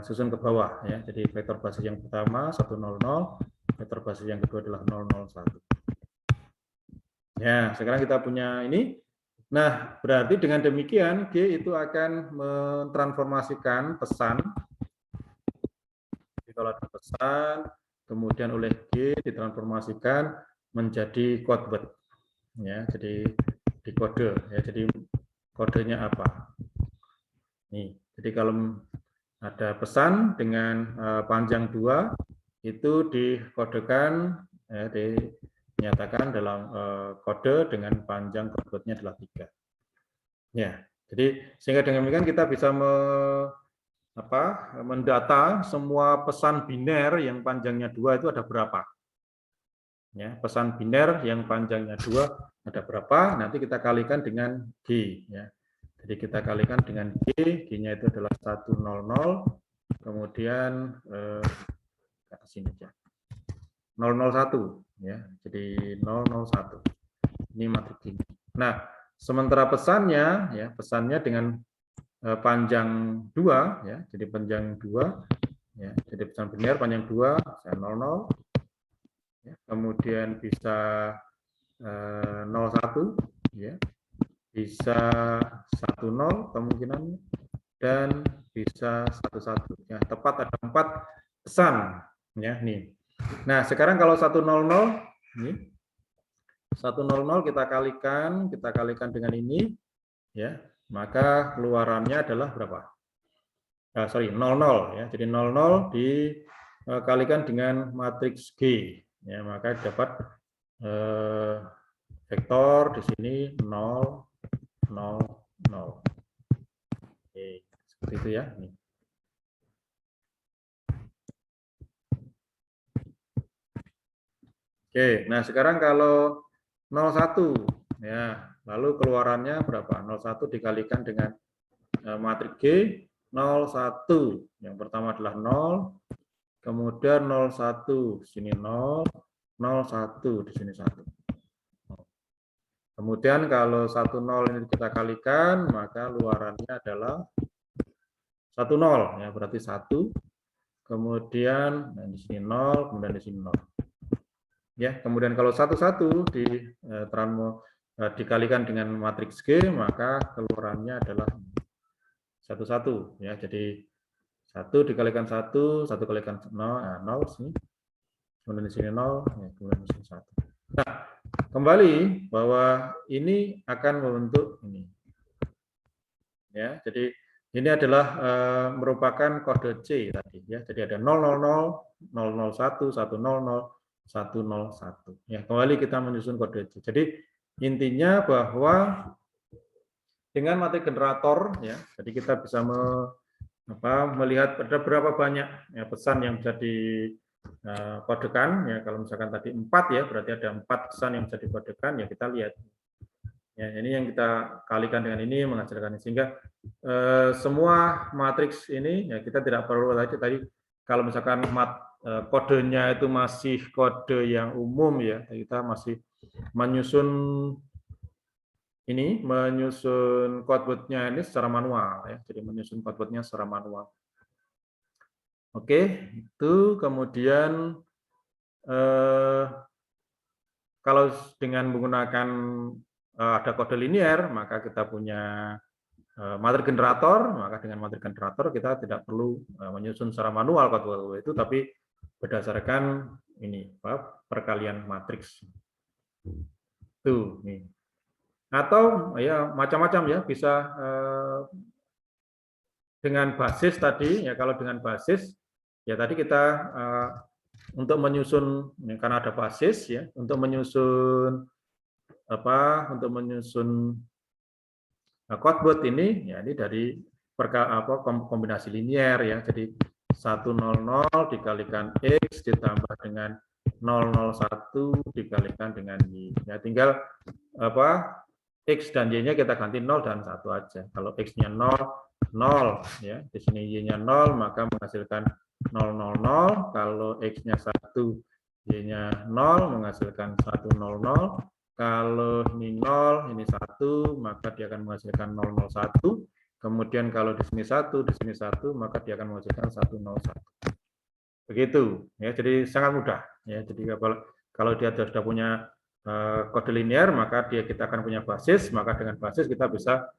susun ke bawah ya. Jadi vektor basis yang pertama 100, vektor basis yang kedua adalah 001. Ya, sekarang kita punya ini. Nah, berarti dengan demikian G itu akan mentransformasikan pesan. Jadi kalau ada pesan, kemudian oleh G ditransformasikan menjadi codeword. Ya, jadi dikode ya. Jadi kodenya apa? Nih, jadi kalau ada pesan dengan panjang 2 itu dikodekan ya, dinyatakan dalam kode dengan panjang codeword-nya adalah 3. Ya, jadi sehingga dengan demikian kita bisa mendata semua pesan biner yang panjangnya 2 itu ada berapa. Ya, pesan biner yang panjangnya 2 ada berapa, nanti kita kalikan dengan G. Ya. Jadi kita kalikan dengan G, G-nya itu adalah 100, kemudian ke atas sini aja. 001, ya. Jadi 001. Ini matriks G. Nah, sementara pesannya, ya, pesannya dengan panjang 2, ya, jadi panjang 2, ya, jadi pesan biner panjang 2, 00, ya, kemudian bisa 01, ya, bisa 10 kemungkinan, dan bisa 11. Ya, tepat ada 4 pesan, ya, nih. Nah, sekarang kalau 100, ini 100 kita kalikan dengan ini, ya, maka keluarannya adalah berapa? 00, ya. Jadi 00 dikalikan dengan matriks G, ya, maka dapat vektor di sini 0, 0, 0. Oke, seperti itu ya. Oke, nah sekarang kalau 01, ya, lalu keluarannya berapa? 01 dikalikan dengan matriks G, 01. Yang pertama adalah 0, kemudian 01 di sini 0, 01 di sini 1. Kemudian kalau 10 ini kita kalikan, maka luarannya adalah 10, ya, berarti 1. Kemudian nah, di sini 0, kemudian di sini 0. Ya, kemudian kalau 11 dikalikan dengan matriks G, maka keluarannya adalah 11, ya. Jadi 1 dikalikan 1, 1 kalikan 0, nah, 0 sini. Kemudian di sini 0, ya, kemudian di sini 1. Nah, kembali bahwa ini akan membentuk ini. Ya, jadi ini adalah merupakan kode C tadi, ya. Jadi ada 000, 001, 100, 101. Ya, kembali kita menyusun kode C. Jadi intinya bahwa dengan matriks generator, ya, jadi kita bisa melihat ada berapa banyak, ya, pesan yang bisa dikodekan. Ya, kalau misalkan tadi 4, ya, berarti ada 4 pesan yang bisa dikodekan. Ya, kita lihat. Ya, ini yang kita kalikan dengan ini menghasilkan ini. Sehingga semua matriks ini, ya, kita tidak perlu tadi kalau misalkan kodenya itu masih kode yang umum, ya, kita masih menyusun codeword-nya ini secara manual, ya. Jadi menyusun codeword-nya secara manual. Oke, itu kemudian kalau dengan menggunakan ada kode linier, maka kita punya matriks generator, maka dengan matriks generator kita tidak perlu menyusun secara manual kode itu, tapi berdasarkan ini perkalian matriks. Tuh, nih. Atau ya macam-macam, ya, bisa dengan basis tadi, ya. Kalau dengan basis, ya, tadi kita untuk menyusun, ya, karena ada basis, ya, untuk menyusun codeword ini, ya, ini dari kombinasi linier, ya. Jadi 100 dikalikan X ditambah dengan 001 dikalikan dengan Y. Ya, tinggal X dan Y-nya kita ganti 0 dan 1 aja. Kalau X-nya 0, 0, ya. Di sini Y-nya 0, maka menghasilkan 000. Kalau X-nya 1, Y-nya 0, menghasilkan 100. Kalau ini 0, ini 1, maka dia akan menghasilkan 001. Kemudian kalau di sini 1, di sini 1, maka dia akan menghasilkan 101. Begitu, ya. Jadi sangat mudah, ya. Jadi kalau dia sudah punya kode linier, maka kita akan punya basis, maka dengan basis kita bisa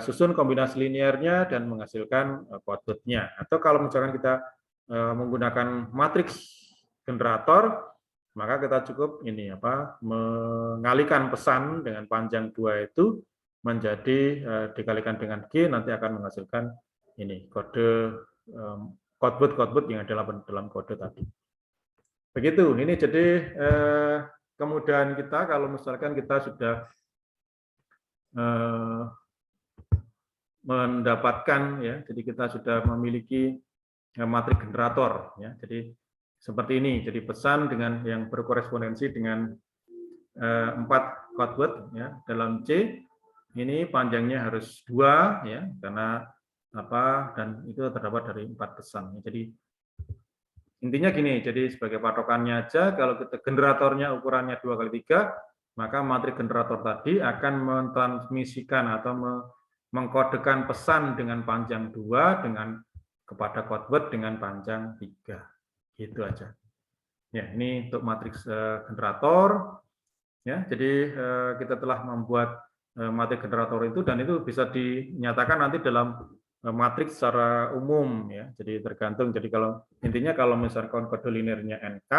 susun kombinasi liniernya dan menghasilkan codeword-nya. Atau kalau misalkan kita menggunakan matriks generator, maka kita cukup ini mengalihkan pesan dengan panjang 2 itu menjadi dikalikan dengan G, nanti akan menghasilkan ini codeword yang ada dalam kode tadi. Begitu. Ini jadi kemudahan kita kalau misalkan kita sudah mendapatkan ya, jadi kita sudah memiliki matrik generator ya. Jadi seperti ini. Jadi pesan dengan yang berkorespondensi dengan 4 quad word ya dalam C. Ini panjangnya harus 2 ya, karena apa, dan itu terdapat dari 4 pesan. Jadi intinya gini, jadi sebagai patokannya aja, kalau kita generatornya ukurannya 2x3, maka matrik generator tadi akan mentransmisikan atau mengkodekan pesan dengan panjang 2 dengan kepada quad word dengan panjang 3. Gitu aja. Ya, ini untuk matriks generator. Ya, jadi kita telah membuat matrik generator itu, dan itu bisa dinyatakan nanti dalam matriks secara umum ya. Jadi tergantung. Jadi kalau intinya kalau misalkan kode linearnya NK,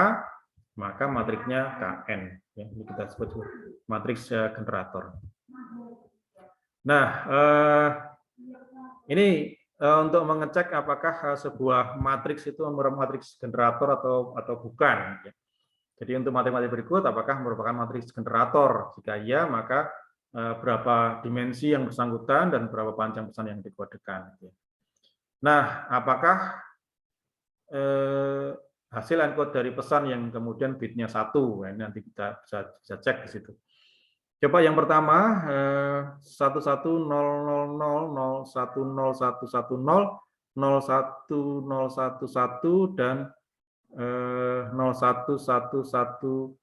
maka matriksnya KN ya. Ini kita sebut matriks generator. Nah, ini untuk mengecek apakah sebuah matriks itu merupakan matriks generator atau bukan ya. Jadi untuk materi berikut, apakah merupakan matriks generator? Jika iya, maka berapa dimensi yang bersangkutan dan berapa panjang pesan yang dikodekan. Nah, apakah hasil encode dari pesan yang kemudian bitnya 1? Nah, ini nanti kita bisa cek di situ. Coba yang pertama 11000110101110 dan 01110.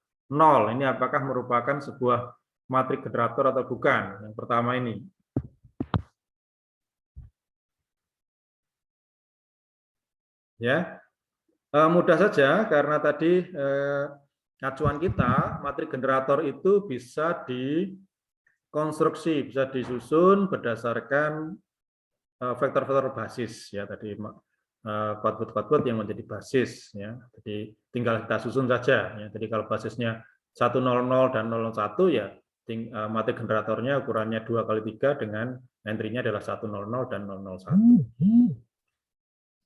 Ini apakah merupakan sebuah matrik generator atau bukan? Yang pertama ini. Ya, mudah saja karena tadi acuan kita matrik generator itu bisa dikonstruksi, bisa disusun berdasarkan vektor-vektor basis ya tadi. Quad yang menjadi basis ya. Jadi tinggal kita susun saja ya. Jadi kalau basisnya 100 dan 001 ya matrik generatornya ukurannya 2x3 dengan entry-nya adalah 100 dan 001.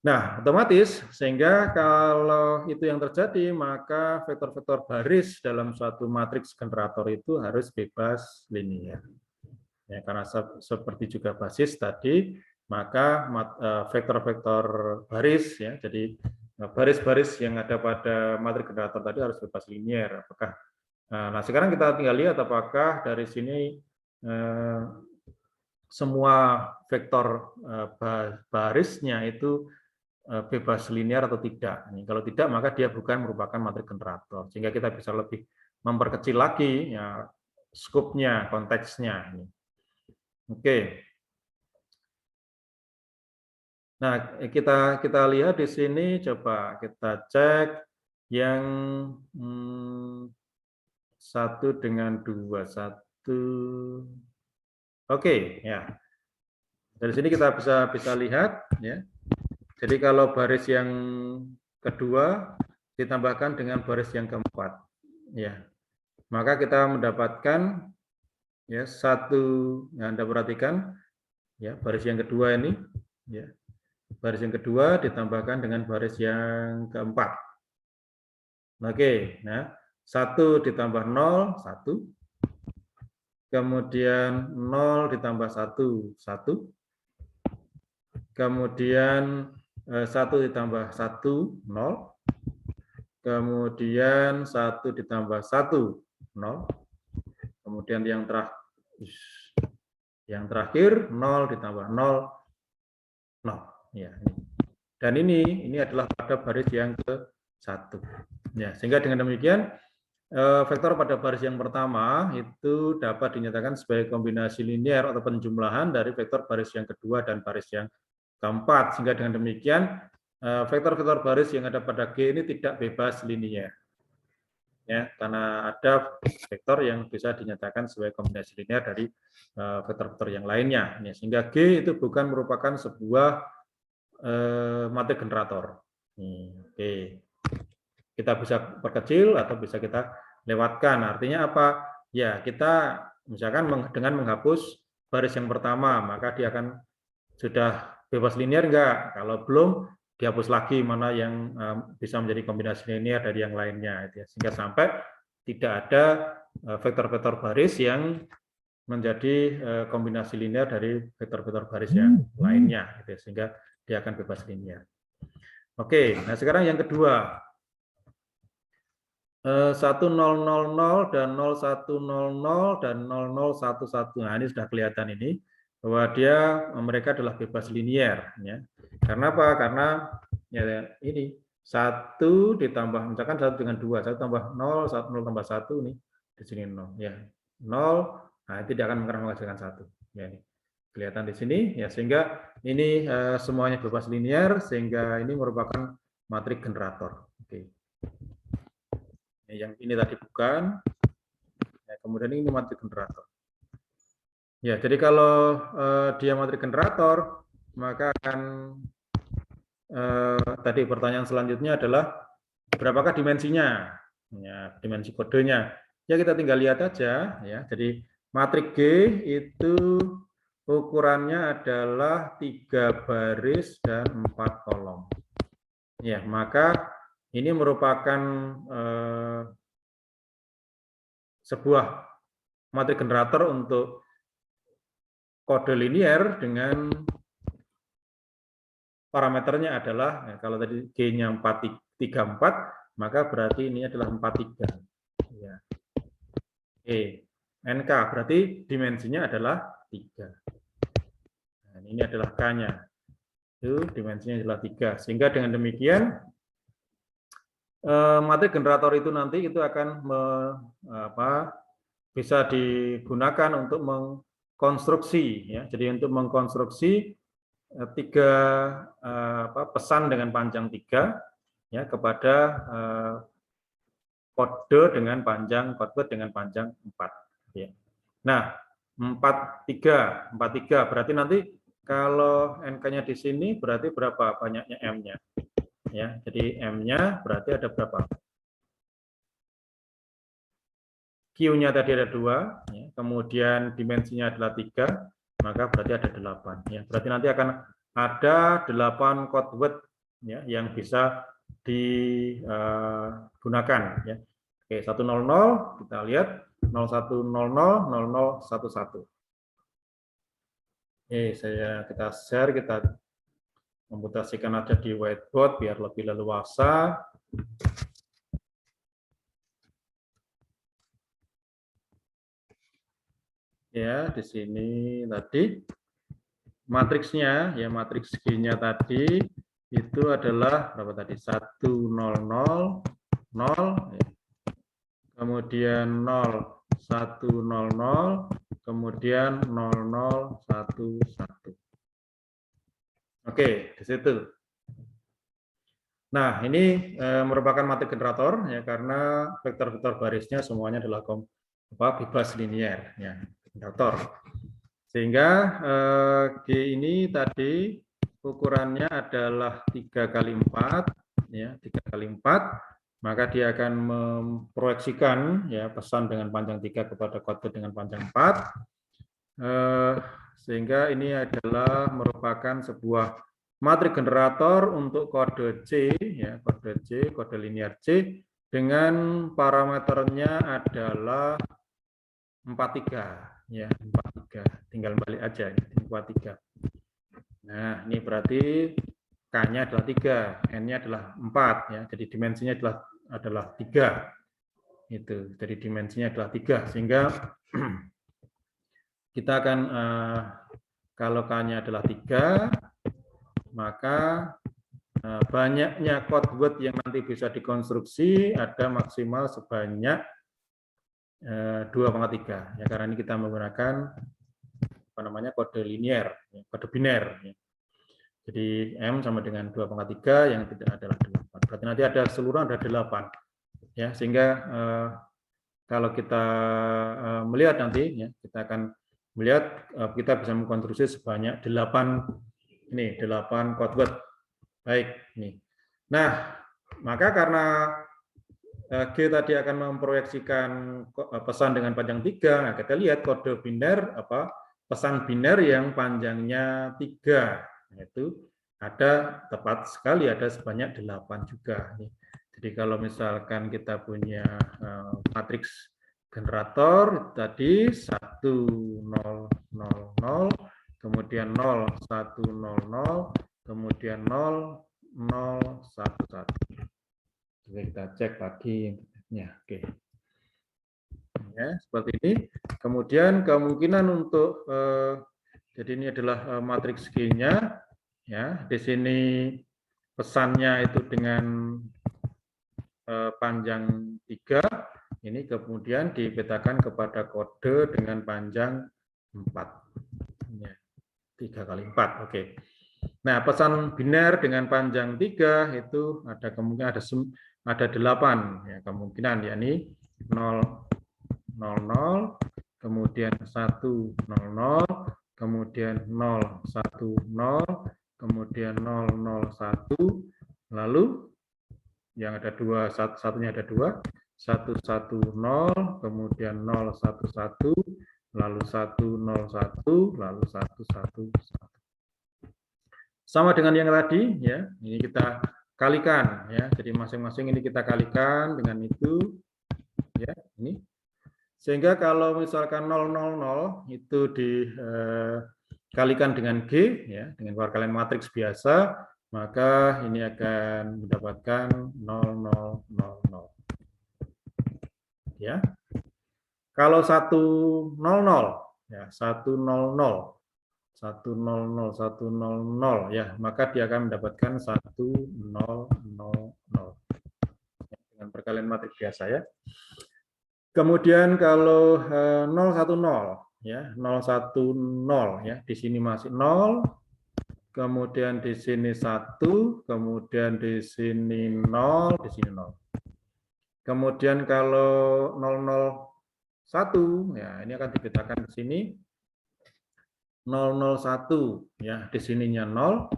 Nah, otomatis sehingga kalau itu yang terjadi maka vektor-vektor baris dalam suatu matriks generator itu harus bebas linear. Ya, karena seperti juga basis tadi, maka vektor-vektor baris ya, jadi baris-baris yang ada pada matrik generator tadi harus bebas linear. Apakah nah sekarang kita tinggal lihat apakah dari sini semua vektor barisnya itu bebas linear atau tidak. Kalau tidak, maka dia bukan merupakan matrik generator. Sehingga kita bisa lebih memperkecil lagi ya skopnya, konteksnya. Oke. Nah, kita lihat di sini, coba kita cek yang 1 dengan 2, 1. Oke, ya. Dari sini kita bisa lihat ya. Jadi kalau baris yang kedua ditambahkan dengan baris yang keempat, ya. Maka kita mendapatkan ya 1, yang Anda perhatikan ya, baris yang kedua ini ya. Baris yang kedua ditambahkan dengan baris yang keempat. Oke, nah 1 ditambah 0, 1. Kemudian 0 ditambah 1, 1. Kemudian 1 ditambah 1, 0. Kemudian 1 ditambah 1, 0. Kemudian yang terakhir 0 ditambah 0, 0. Ya, dan ini adalah pada baris yang ke-1. Ya, sehingga dengan demikian vektor pada baris yang pertama itu dapat dinyatakan sebagai kombinasi linear atau penjumlahan dari vektor baris yang kedua dan baris yang keempat. Sehingga dengan demikian vektor-vektor baris yang ada pada G ini tidak bebas linear. Ya, karena ada vektor yang bisa dinyatakan sebagai kombinasi linear dari vektor-vektor yang lainnya. Ya, sehingga G itu bukan merupakan sebuah matrik generator. Oke. Kita bisa perkecil atau bisa kita lewatkan. Artinya apa? Ya, kita misalkan dengan menghapus baris yang pertama, maka dia akan sudah bebas linear enggak? Kalau belum, dihapus lagi mana yang bisa menjadi kombinasi linear dari yang lainnya. Sehingga sampai tidak ada vektor-vektor baris yang menjadi kombinasi linear dari vektor-vektor baris yang lainnya, gitu, sehingga dia akan bebas linear. Oke, nah sekarang yang kedua, 1000 dan 0100 dan 0011. Nah, ini sudah kelihatan ini bahwa mereka adalah bebas linear, ya. Karena apa? Karena ya ini 1 ditambah, misalkan 1 dengan 2, 1 tambah 0, 0 tambah 1 nih di sini 0, ya 0. Nah, itu dia akan menghasilkan 1, ya, ini kelihatan di sini, ya, sehingga ini semuanya bebas linear, sehingga ini merupakan matrik generator. Oke. Yang ini tadi bukan, ya, kemudian ini matrik generator. Ya, jadi kalau dia matrik generator, maka akan tadi pertanyaan selanjutnya adalah berapakah dimensinya, ya, dimensi kodenya. Ya, kita tinggal lihat aja, ya. Jadi matrik G itu ukurannya adalah 3 baris dan 4 kolom. Ya, maka ini merupakan sebuah matrik generator untuk kode linear dengan parameternya adalah, ya, kalau tadi G-nya 434, maka berarti ini adalah 43. Ya. NK berarti dimensinya adalah 3. Nah, ini adalah K-nya. Itu dimensinya adalah 3. Sehingga dengan demikian matrik generator itu nanti itu akan bisa digunakan untuk mengkonstruksi, ya. Jadi untuk mengkonstruksi 3 pesan dengan panjang 3, ya, kepada kode dengan panjang dengan panjang 4, ya. Nah, 43 berarti nanti kalau NK-nya di sini berarti berapa banyaknya M-nya, ya. Jadi M-nya berarti ada berapa? Q-nya tadi ada 2, ya. Kemudian dimensinya adalah 3, maka berarti ada 8, ya. Berarti nanti akan ada 8 code word, ya, yang bisa digunakan, ya. Oke, 100 kita lihat 0100 0011. Kita share, kita komputasikan aja di whiteboard biar lebih leluasa. Ya, di sini tadi matriksnya, ya, matriks G-nya tadi itu adalah berapa tadi? 100 0, kemudian 0100, kemudian 0011. Oke, di situ. Nah, ini merupakan matrik generator, ya, karena vektor-vektor barisnya semuanya adalah bebas linear, ya, generator. Sehingga G ini tadi ukurannya adalah 3 kali 4, ya, 3 kali 4, maka dia akan memproyeksikan, ya, pesan dengan panjang 3 kepada kode dengan panjang 4, sehingga ini adalah merupakan sebuah matrik generator untuk kode C, ya, kode C, kode linear C, dengan parameternya adalah 43. Ya, 43. Tinggal balik aja, 43. Nah, ini berarti K-nya adalah 3, N-nya adalah 4, ya. Jadi dimensinya adalah 3. Itu. Jadi dimensinya adalah 3, sehingga kita akan kalau K-nya adalah 3, maka banyaknya code word yang nanti bisa dikonstruksi ada maksimal sebanyak 2,3, ya, karena ini kita menggunakan kode linear, ya, kode biner, ya. Jadi M sama dengan 2,3 yang tidak adalah 8. Berarti nanti ada keseluruhan ada 8, ya, sehingga kalau kita melihat nanti, ya, kita akan melihat kita bisa mengkonstruksi sebanyak 8 code word. Baik, nih. Nah, maka karena G tadi akan memproyeksikan pesan dengan panjang 3. Nah, kita lihat kode biner, pesan biner yang panjangnya 3. Yaitu ada tepat sekali, ada sebanyak 8 juga. Jadi kalau misalkan kita punya matriks generator tadi 1 0, kemudian 0, 1, 0, 0, kemudian 0, 0, 1, 1. Jadi kita cek lagi ya, oke. Ya, seperti ini. Kemudian kemungkinan untuk jadi ini adalah matriks G-nya ya. Di sini pesannya itu dengan panjang 3, ini kemudian dipetakan kepada kode dengan panjang 4. Ya, 3 kali 4, oke. Nah, pesan biner dengan panjang 3 itu ada kemungkinan ada 8 ya, kemungkinan, yakni 0, 0, 0, kemudian 1, 0, 0, kemudian 0, 1, 0, kemudian 0, 0, 1, lalu yang ada dua, satunya ada 2, 1, 1, 0, kemudian 0, 1, 1, lalu 1, 0, 1, lalu 1, 1, 1. Sama dengan yang tadi, ya. Ini kita kalikan, ya. Jadi masing-masing ini kita kalikan dengan itu, ya. Ini. Sehingga kalau misalkan 000 itu dikalikan dengan G, ya, dengan perkalian matriks biasa, maka ini akan mendapatkan 0000. Ya. Kalau 100, ya, 100, 100 ya, maka dia akan mendapatkan 1000 dengan perkalian matriks biasa ya. Kemudian kalau 010 ya, 010 ya, di sini masih 0, kemudian di sini 1, kemudian di sini 0, di sini 0. Kemudian kalau 001 ya, ini akan dibedakan di sini 001 ya, di sininya 0.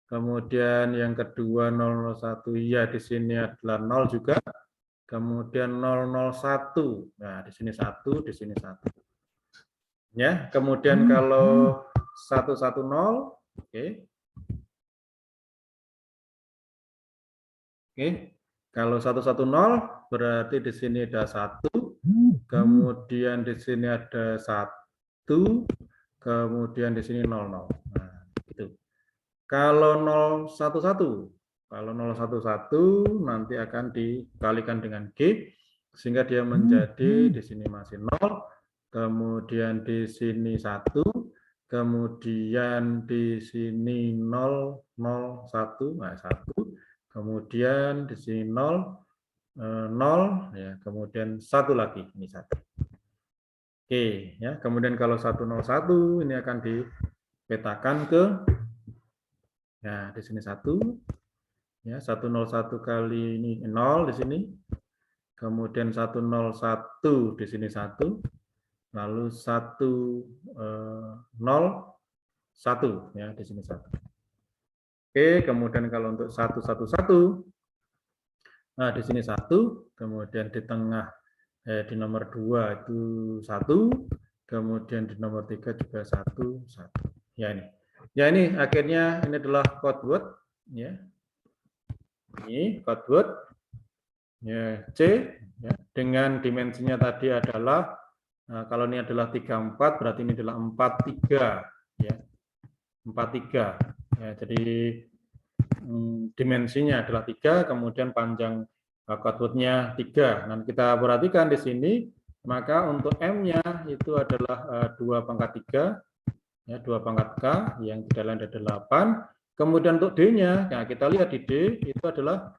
Kemudian yang kedua 001 ya, di sini adalah 0 juga. Kemudian 001. Nah, di sini 1, di sini 1. Ya, kemudian kalau 110, oke. Oke. Kalau 110 berarti di sini ada 1, kemudian di sini ada 1, kemudian di sini 00. Nah, itu. Kalau 011, kalau 011 nanti akan dikalikan dengan G sehingga dia menjadi di sini masih 0, kemudian di sini 1, kemudian di sini 001, nah 1, kemudian di sini 0, 0 ya, kemudian 1 lagi, ini 1. Oke, ya. Kemudian kalau 101 ini akan dipetakan ke ya, di sini 1. Ya, 101 kali ini 0 di sini. Kemudian 101 di sini 1. Lalu 101 ya, di sini 1. Oke, kemudian kalau untuk 111 nah di sini 1, kemudian di tengah di nomor 2 itu 1, kemudian di nomor 3 juga 1, 1. Ya ini. Ya ini akhirnya ini adalah code word ya. Ini code word ya, C ya, dengan dimensinya tadi adalah kalau ini adalah 34 berarti ini adalah 43 ya. 43. Ya, jadi dimensinya adalah 3, kemudian panjang code word-nya 3. Nah, kita perhatikan di sini, maka untuk M-nya itu adalah 2/3, ya, 2/K, yang di dalam ada 8. Kemudian untuk D-nya, nah kita lihat di D, itu adalah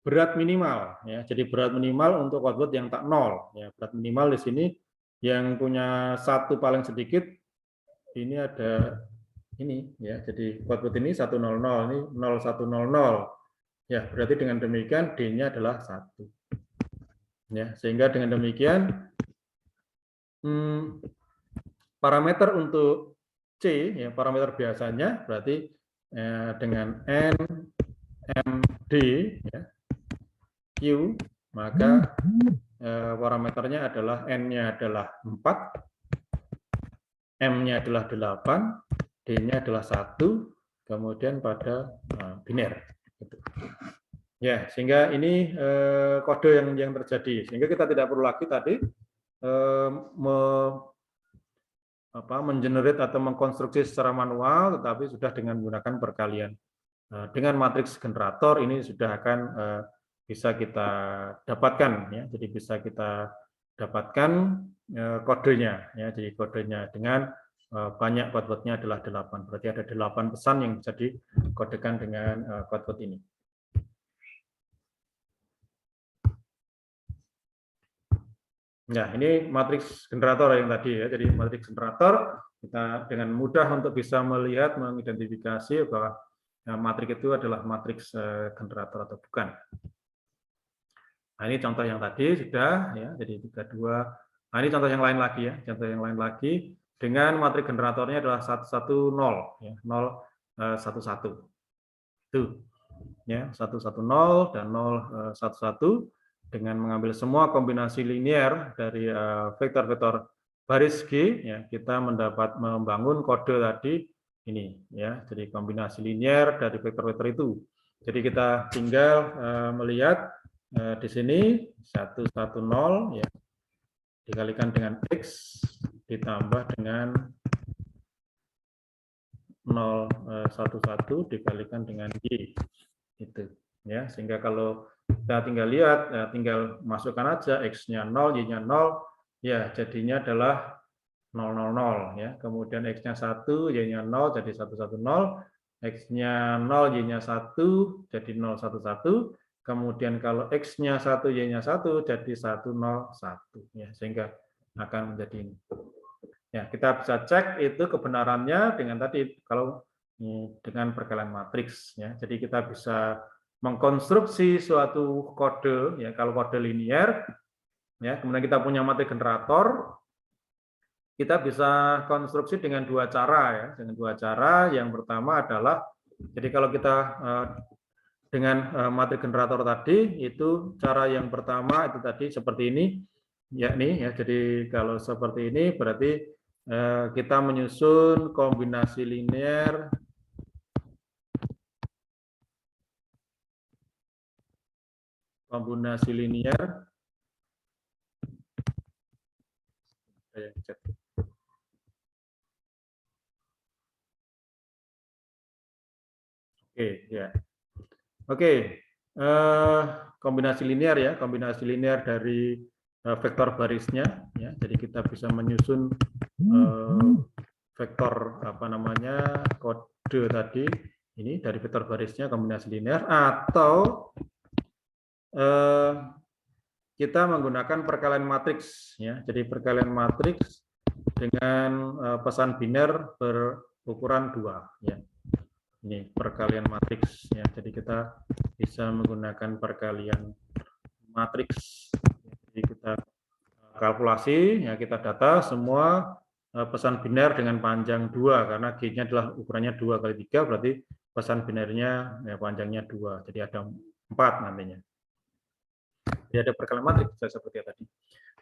berat minimal. Ya. Jadi berat minimal untuk code word yang tak 0. Ya, berat minimal di sini yang punya 1 paling sedikit, ini ada ini ya, jadi code word ini 100, ini 0100 ya, berarti dengan demikian D-nya adalah 1 ya, sehingga dengan demikian parameter untuk C ya, parameter biasanya berarti dengan N M D ya, Q, maka parameternya adalah N-nya adalah 4, M-nya adalah 8, D-nya adalah 1, kemudian pada biner. Ya, sehingga ini kode yang terjadi. Sehingga kita tidak perlu lagi tadi mengenerate atau mengkonstruksi secara manual, tetapi sudah dengan menggunakan perkalian. Dengan matriks generator ini sudah akan bisa kita dapatkan, ya. Jadi bisa kita dapatkan kodenya, ya. Jadi kodenya dengan banyak codeword-nya adalah 8. Berarti ada 8 pesan yang bisa dikodekan dengan codeword ini. Ya, ini matriks generator yang tadi, ya. Jadi matriks generator kita dengan mudah untuk bisa melihat, mengidentifikasi bahwa matriks itu adalah matriks generator atau bukan. Nah, ini contoh yang tadi sudah, ya. Jadi 32. Nah, ini contoh yang lain lagi, ya. Contoh yang lain lagi dengan matriks generatornya adalah 110, ya. 011. Itu, ya, 110 dan 011. Dengan mengambil semua kombinasi linear dari vektor-vektor baris G, ya, kita membangun kode tadi ini, ya. Jadi kombinasi linear dari vektor-vektor itu. Jadi kita tinggal melihat di sini 110, ya, dikalikan dengan X ditambah dengan 011 dikalikan dengan Y, itu, ya. Sehingga kalau kita tinggal lihat, tinggal masukkan aja X-nya 0, Y-nya 0, ya jadinya adalah 000, ya. Kemudian X-nya 1, Y-nya 0, jadi 110, X-nya 0, Y-nya 1, jadi 011, kemudian kalau X-nya 1, Y-nya 1, jadi 101, ya. Sehingga akan menjadi ini. Ya, kita bisa cek itu kebenarannya dengan tadi, kalau dengan perkalian matriks, ya. Jadi kita bisa mengkonstruksi suatu kode, ya, kalau kode linear, ya, kemudian kita punya matriks generator, kita bisa konstruksi dengan dua cara, ya, dengan dua cara. Yang pertama adalah, jadi kalau kita dengan matriks generator tadi, itu cara yang pertama itu tadi seperti ini, yakni, ya, jadi kalau seperti ini berarti kita menyusun kombinasi linear Oke, ya. Oke, kombinasi linear, ya, kombinasi linear dari vektor barisnya, ya. Jadi kita bisa menyusun vektor kode tadi ini dari vektor barisnya kombinasi linear, atau kita menggunakan perkalian matriks, ya. Jadi perkalian matriks dengan pesan biner berukuran 2, ya. Ini perkalian matriks, ya. Jadi kita bisa menggunakan perkalian matriks. Jadi kita kalkulasi, ya, kita data semua pesan biner dengan panjang 2, karena G-nya adalah ukurannya 2 kali 3, berarti pesan binernya, ya, panjangnya 2. Jadi ada 4 nantinya. Jadi ada perkalian matriks seperti tadi.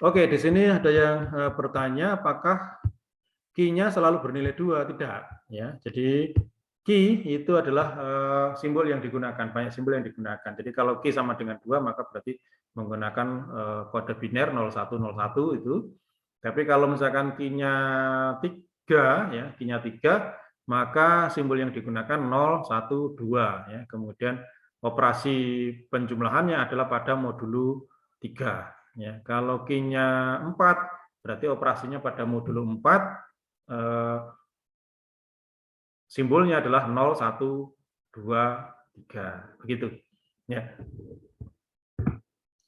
Oke, di sini ada yang bertanya apakah Q-nya selalu bernilai 2? Tidak, ya. Jadi Q itu adalah simbol yang digunakan, banyak simbol yang digunakan. Jadi kalau Q sama dengan 2, maka berarti menggunakan kode biner 0101 itu. Tapi kalau misalkan Q-nya 3, ya, Q-nya 3, maka simbol yang digunakan 012, ya. Kemudian operasi penjumlahannya adalah pada modulo 3, ya. Kalau Q-nya 4, berarti operasinya pada modulo 4, simbolnya adalah 0123, begitu, ya.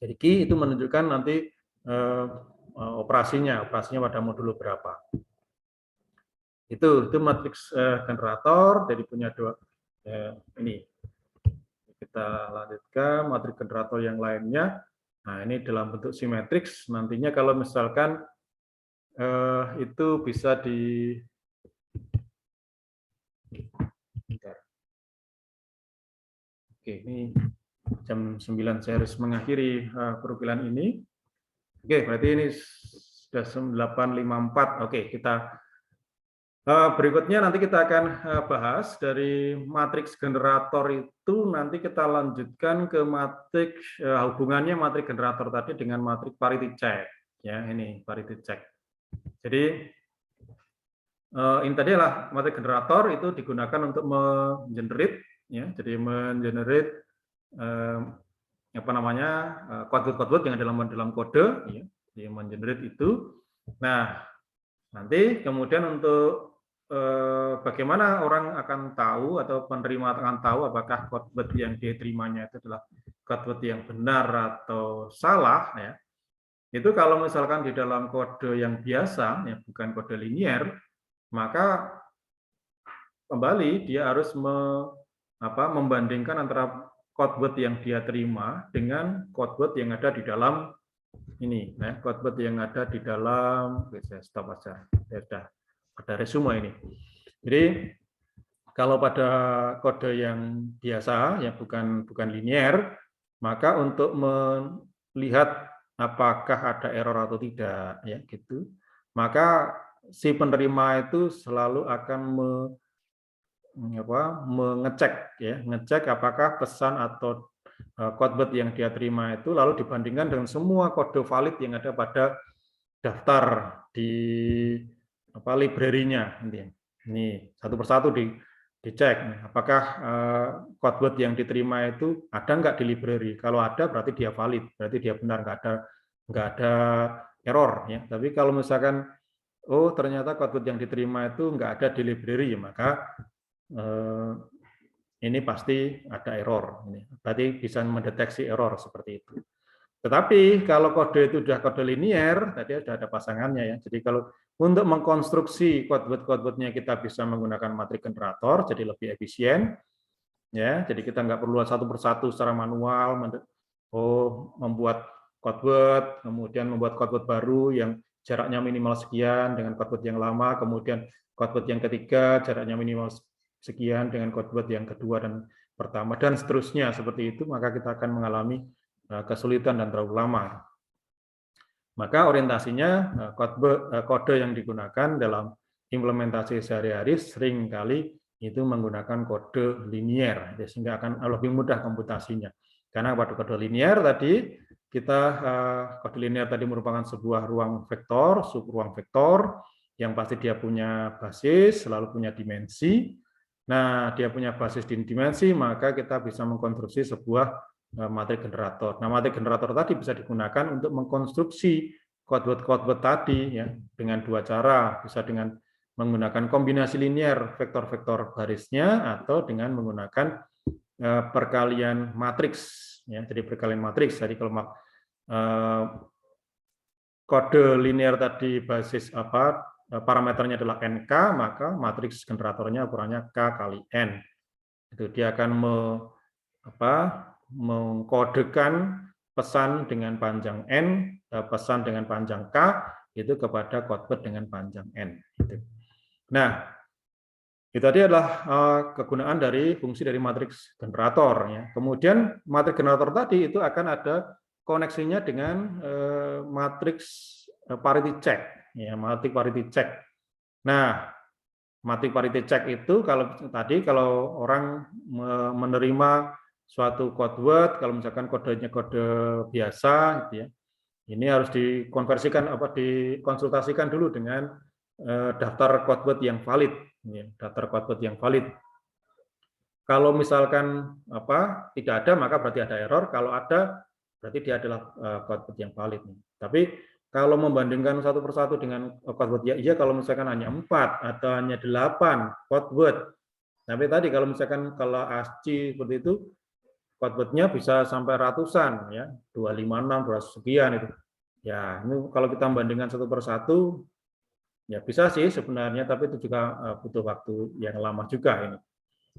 Jadi Q itu menunjukkan nanti operasinya pada modulo berapa. Itu matriks generator. Jadi punya dua, ini. Kita lanjutkan matriks generator yang lainnya. Nah, ini dalam bentuk simetriks. Nantinya kalau misalkan itu bisa di Oke, ini jam 9 saya harus mengakhiri perukilan ini. Oke, berarti ini sudah 8.54. Oke, kita Berikutnya nanti kita akan bahas dari matriks generator itu, nanti kita lanjutkan ke matriks hubungannya matriks generator tadi dengan matriks parity check. Ya, ini parity check. Jadi ini tadi adalah matriks generator itu digunakan untuk mengenerate, ya, jadi mengenerate apa namanya kode-kode yang dalam kode, ya, jadi mengenerate itu. Nah, nanti kemudian untuk bagaimana orang akan tahu atau penerima akan tahu apakah kode yang diterimanya itu adalah kode yang benar atau salah, ya. Itu kalau misalkan di dalam kode yang biasa, ya, bukan kode linier, maka kembali dia harus membandingkan antara codeword yang dia terima dengan codeword yang ada di dalam ini, ya, codeword yang ada di dalam, saya stop aja, ya sudah ada resume ini. Jadi kalau pada kode yang biasa, ya bukan linier, maka untuk melihat apakah ada error atau tidak, ya gitu, maka si penerima itu selalu akan mengecek, ya, ngecek apakah pesan atau codeword yang dia terima itu lalu dibandingkan dengan semua kode valid yang ada pada daftar di library-nya. Ini satu persatu dicek apakah codeword yang diterima itu ada nggak di library. Kalau ada berarti dia valid, berarti dia benar, nggak ada error, ya. Tapi kalau misalkan ternyata codeword yang diterima itu nggak ada di library, ya, maka ini pasti ada error. Berarti bisa mendeteksi error seperti itu. Tetapi kalau kode itu sudah kode linier, tadi sudah ada pasangannya, ya. Jadi kalau untuk mengkonstruksi codeword-nya kita bisa menggunakan matriks generator, jadi lebih efisien, ya. Jadi kita nggak perlu satu persatu secara manual, membuat codeword, kemudian membuat codeword baru yang jaraknya minimal sekian dengan codeword yang lama, kemudian codeword yang ketiga jaraknya minimal sekian dengan codeword yang kedua dan pertama, dan seterusnya seperti itu, maka kita akan mengalami kesulitan dan terlalu lama. Maka orientasinya kode yang digunakan dalam implementasi sehari-hari seringkali itu menggunakan kode linier, sehingga akan lebih mudah komputasinya. Karena pada kode linier tadi kode linier tadi merupakan sebuah ruang vektor, subruang vektor yang pasti dia punya basis, selalu punya dimensi. Nah, dia punya basis di dimensi, maka kita bisa mengkonstruksi sebuah matriks generator. Nah, matriks generator tadi bisa digunakan untuk mengkonstruksi codeword tadi, ya, dengan dua cara, bisa dengan menggunakan kombinasi linier vektor-vektor barisnya atau dengan menggunakan perkalian matriks, ya. Jadi perkalian matriks. Jadi kalau kode linier tadi basis parameternya adalah NK, maka matriks generatornya ukurannya K kali N. Itu dia akan mengkodekan pesan dengan panjang N, pesan dengan panjang K, itu kepada codeword dengan panjang N. Nah, itu tadi adalah kegunaan dari fungsi dari matriks generator, ya. Kemudian matriks generator tadi itu akan ada koneksinya dengan matriks parity check, ya, matriks parity check. Nah, matriks parity check itu kalau orang menerima suatu codeword, kalau misalkan kodenya kode biasa, gitu ya, ini harus dikonsultasikan dulu dengan daftar codeword yang valid, ya, daftar codeword yang valid. Kalau misalkan tidak ada, maka berarti ada error. Kalau ada, berarti dia adalah codeword yang valid. Tapi kalau membandingkan satu persatu dengan codeword, ya kalau misalkan hanya 4 atau hanya 8 codeword. Tapi tadi kalau misalkan kalau ASCII seperti itu, codeword-nya bisa sampai ratusan, ya, 256, 200 sekian itu. Ya, ini kalau kita bandingkan satu persatu, ya bisa sih sebenarnya, tapi itu juga butuh waktu yang lama juga ini.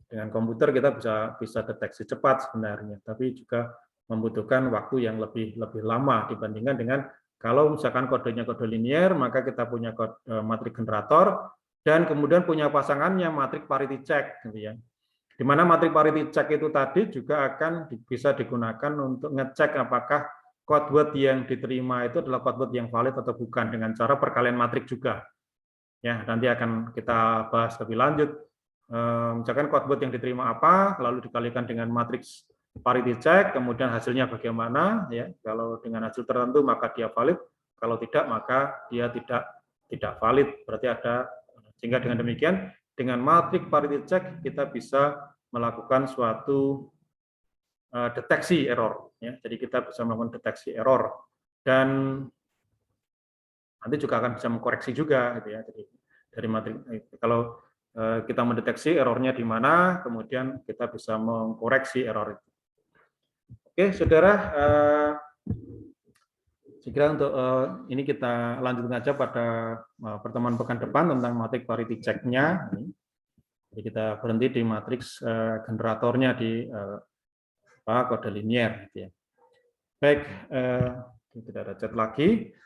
Dengan komputer kita bisa deteksi cepat sebenarnya, tapi juga membutuhkan waktu yang lebih lama dibandingkan dengan kalau misalkan kodenya kode linier, maka kita punya matriks generator dan kemudian punya pasangannya matriks parity check, gitu ya. Di mana matriks parity check itu tadi juga akan bisa digunakan untuk ngecek apakah codeword yang diterima itu adalah codeword yang valid atau bukan dengan cara perkalian matriks juga. Ya, nanti akan kita bahas lebih lanjut. Misalkan quotebot yang diterima apa, lalu dikalikan dengan matriks parity check, kemudian hasilnya bagaimana. Ya, kalau dengan hasil tertentu maka dia valid, kalau tidak maka dia tidak valid. Berarti ada, sehingga dengan demikian dengan matriks parity check kita bisa melakukan suatu deteksi error. Ya, jadi kita bisa melakukan deteksi error dan nanti juga akan bisa mengkoreksi juga, gitu ya. Jadi dari matriks kalau kita mendeteksi errornya di mana, kemudian kita bisa mengkoreksi error itu. Oke, saudara, saya kira untuk ini kita lanjutkan aja pada pertemuan pekan depan tentang matriks parity check-nya. Jadi kita berhenti di matriks generatornya di kode linier. Gitu ya. Baik, tidak ada chat lagi.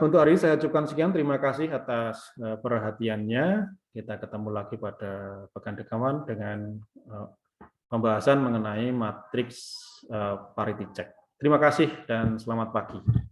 Untuk hari ini saya ucapkan sekian. Terima kasih atas perhatiannya. Kita ketemu lagi pada pekan depan dengan pembahasan mengenai matriks parity check. Terima kasih dan selamat pagi.